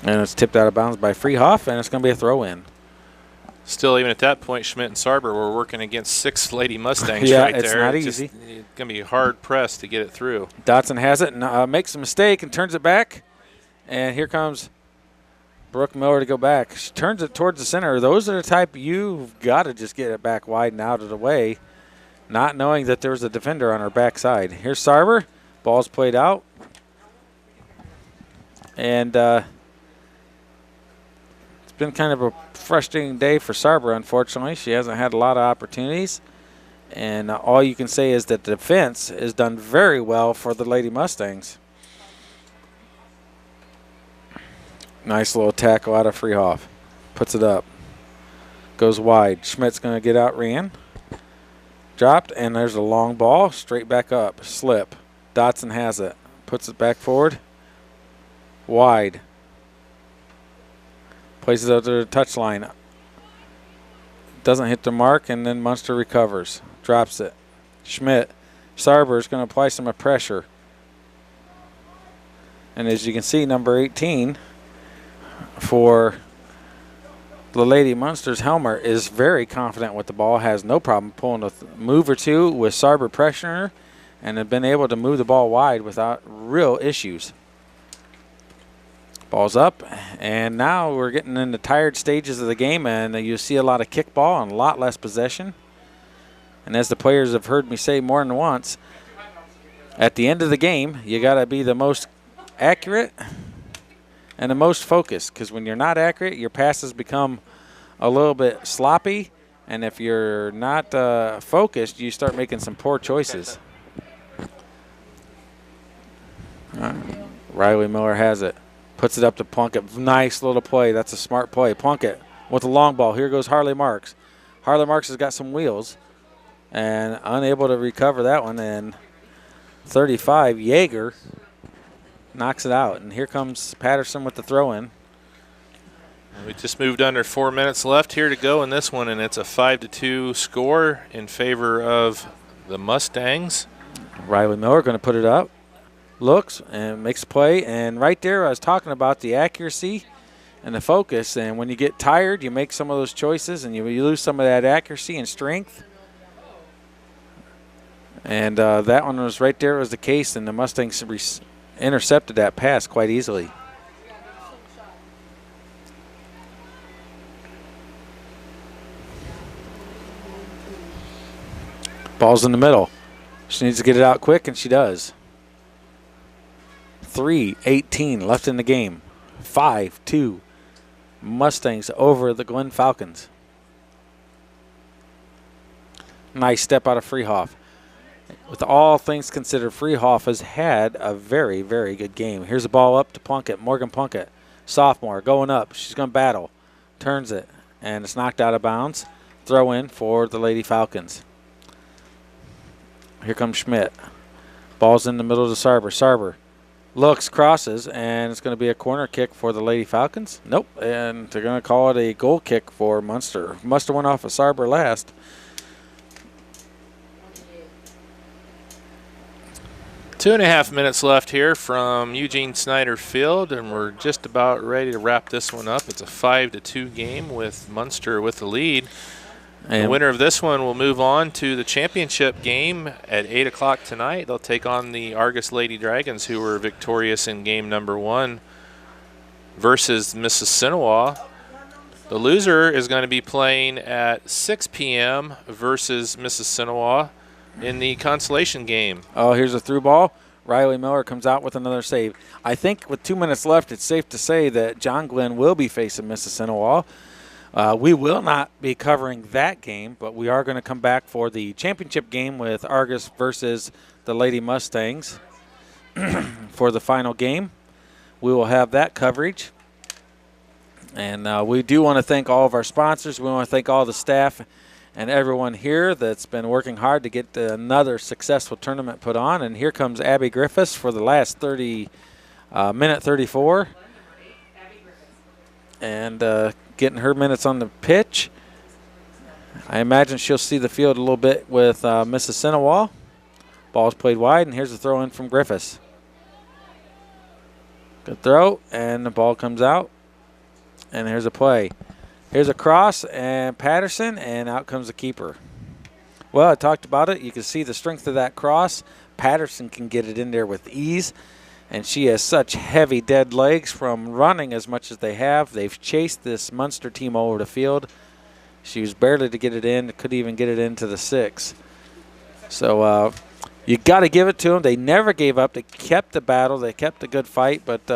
And it's tipped out of bounds by Freehoff, and it's going to be a throw-in. Still, even at that point, Schmidt and Sarber were working against 6 Lady Mustangs right there. It's not easy. It's going to be hard-pressed to get it through. Dotson has it and makes a mistake and turns it back. And here comes Brooke Miller to go back. She turns it towards the center. Those are the type you've got to just get it back wide and out of the way. not knowing that there was a defender on her backside. Here's Sarber. Ball's played out. And it's been kind of a frustrating day for Sarber, unfortunately. She hasn't had a lot of opportunities. And all you can say is that the defense is done very well for the Lady Mustangs. Nice little tackle out of Freehoff. Puts it up. Goes wide. Schmidt's going to get out, ran. Dropped, and there's a long ball. Straight back up. Slip. Dotson has it. Puts it back forward. Wide. Places it out to the touchline. Doesn't hit the mark, and then Munster recovers. Drops it. Schmidt. Sarber is going to apply some pressure. And as you can see, number 18 for the Lady Munsters, Helmer, is very confident with the ball. Has no problem pulling a move or two with Sarber pressuring her, and have been able to move the ball wide without real issues. Ball's up, and now we're getting in the tired stages of the game, and you see a lot of kickball and a lot less possession. And as the players have heard me say more than once, at the end of the game, you got to be the most accurate and the most focused, because when you're not accurate, your passes become a little bit sloppy, and if you're not focused, you start making some poor choices. Riley Miller has it. Puts it up to Plunkett. Nice little play. That's a smart play. Plunkett with a long ball. Here goes Harley Marks. Harley Marks has got some wheels and unable to recover that one. And 35, Yeager knocks it out. And here comes Patterson with the throw-in. We just moved under 4 minutes left here to go in this one, and it's a 5-2 score in favor of the Mustangs. Riley Miller going to put it up. Looks and makes a play, and right there I was talking about the accuracy and the focus, and when you get tired you make some of those choices and you lose some of that accuracy and strength, and that one was right there was the case, and the Mustangs intercepted that pass quite easily. Ball's in the middle. She needs to get it out quick, and she does. 3:18 left in the game. 5-2 Mustangs over the Glen Falcons. Nice step out of Freehoff. With all things considered, Freehoff has had a very, very good game. Here's the ball up to Plunkett. Morgan Plunkett, sophomore, going up. She's going to battle. Turns it, and it's knocked out of bounds. Throw in for the Lady Falcons. Here comes Schmidt. Ball's in the middle to Sarber. Sarber looks, crosses, and it's going to be a corner kick for the Lady Falcons. Nope, and they're going to call it a goal kick for Munster. Munster went off of Sarber last. Two and a half minutes left here from Eugene Snyder Field, and we're just about ready to wrap this one up. It's a 5-2 game with Munster with the lead. And the winner of this one will move on to the championship game at 8 o'clock tonight. They'll take on the Argus Lady Dragons, who were victorious in game number 1 versus Mississinawa. The loser is going to be playing at 6 p.m. versus Mississinawa in the consolation game. Oh, here's a through ball. Riley Miller comes out with another save. I think with 2 minutes left, it's safe to say that John Glenn will be facing Mississinawa. We will not be covering that game, but we are going to come back for the championship game with Argus versus the Lady Mustangs for the final game. We will have that coverage. And we do want to thank all of our sponsors. We want to thank all the staff and everyone here that's been working hard to get another successful tournament put on. And here comes Abby Griffiths for the last minute 34. And getting her minutes on the pitch. I imagine she'll see the field a little bit with Mississinawa. Ball's played wide, and here's a throw in from Griffiths. Good throw, and the ball comes out. And here's a play. Here's a cross, and Patterson, and out comes the keeper. Well, I talked about it. You can see the strength of that cross. Patterson can get it in there with ease. And she has such heavy dead legs from running as much as they have. They've chased this Munster team all over the field. She was barely to get it in. Couldn't even get it into the 6. So you got to give it to them. They never gave up. They kept the battle. They kept the good fight. But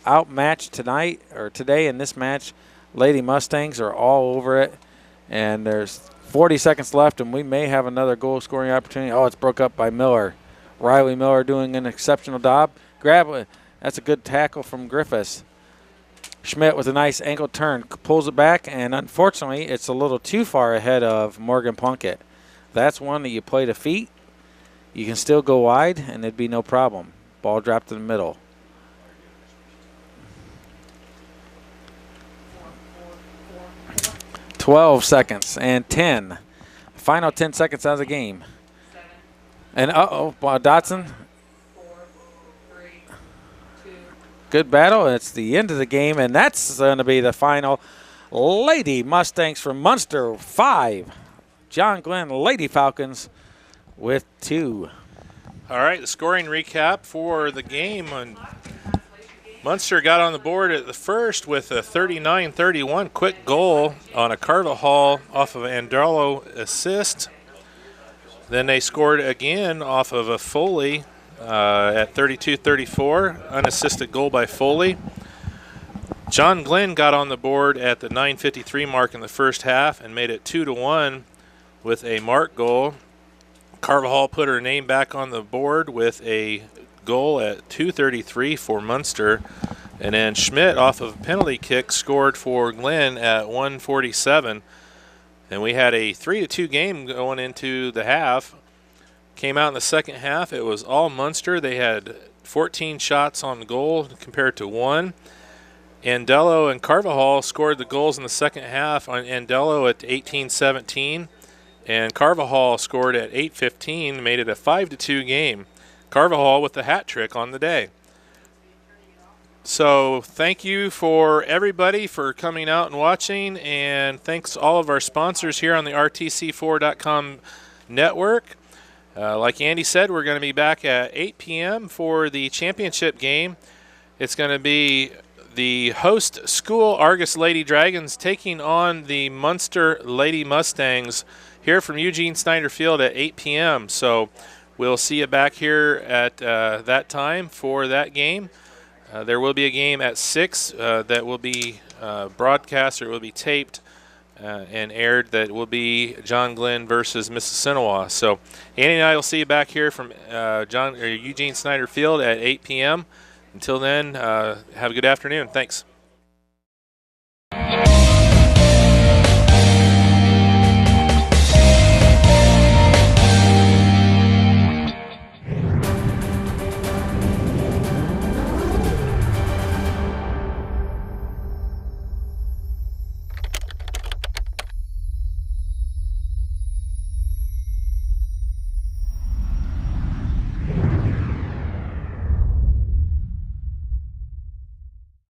outmatched tonight or today in this match, Lady Mustangs are all over it. And there's 40 seconds left, and we may have another goal-scoring opportunity. Oh, it's broke up by Miller. Riley Miller doing an exceptional job. That's a good tackle from Griffiths. Schmidt with a nice ankle turn, pulls it back, and unfortunately, it's a little too far ahead of Morgan Plunkett. That's one that you play to feet. You can still go wide, and it'd be no problem. Ball dropped in the middle. Four. 12 seconds and 10. Final 10 seconds out of the game. 7, And Dotson. 4, 3, 2. Good battle. It's the end of the game, and that's going to be the final. Lady Mustangs from Munster 5. John Glenn Lady Falcons with 2. All right, the scoring recap for the game. Munster got on the board at the first with a 39-31 quick goal on a Carvajal off of Andrello assist. Then they scored again off of a Foley at 32-34, unassisted goal by Foley. John Glenn got on the board at the 9:53 mark in the first half and made it 2-1 with a mark goal. Carvajal put her name back on the board with a goal at 2:33 for Munster. And then Schmidt off of a penalty kick scored for Glenn at 1:47. And we had a 3-2 game going into the half. Came out in the second half, it was all Munster. They had 14 shots on goal compared to 1. Andello and Carvajal scored the goals in the second half on Andello at 18-17. And Carvajal scored at 8:15, made it a 5-2 game. Carvajal with the hat trick on the day. So thank you for everybody for coming out and watching, and thanks to all of our sponsors here on the RTC4.com network. Like Andy said, we're going to be back at 8 p.m. for the championship game. It's going to be the host school Argus Lady Dragons taking on the Munster Lady Mustangs here from Eugene Snyder Field at 8 p.m. So we'll see you back here at that time for that game. There will be a game at 6 that will be broadcast or will be taped and aired. That will be John Glenn versus Mississinawa. So Andy and I will see you back here from Eugene Snyder Field at 8 p.m. Until then, have a good afternoon. Thanks.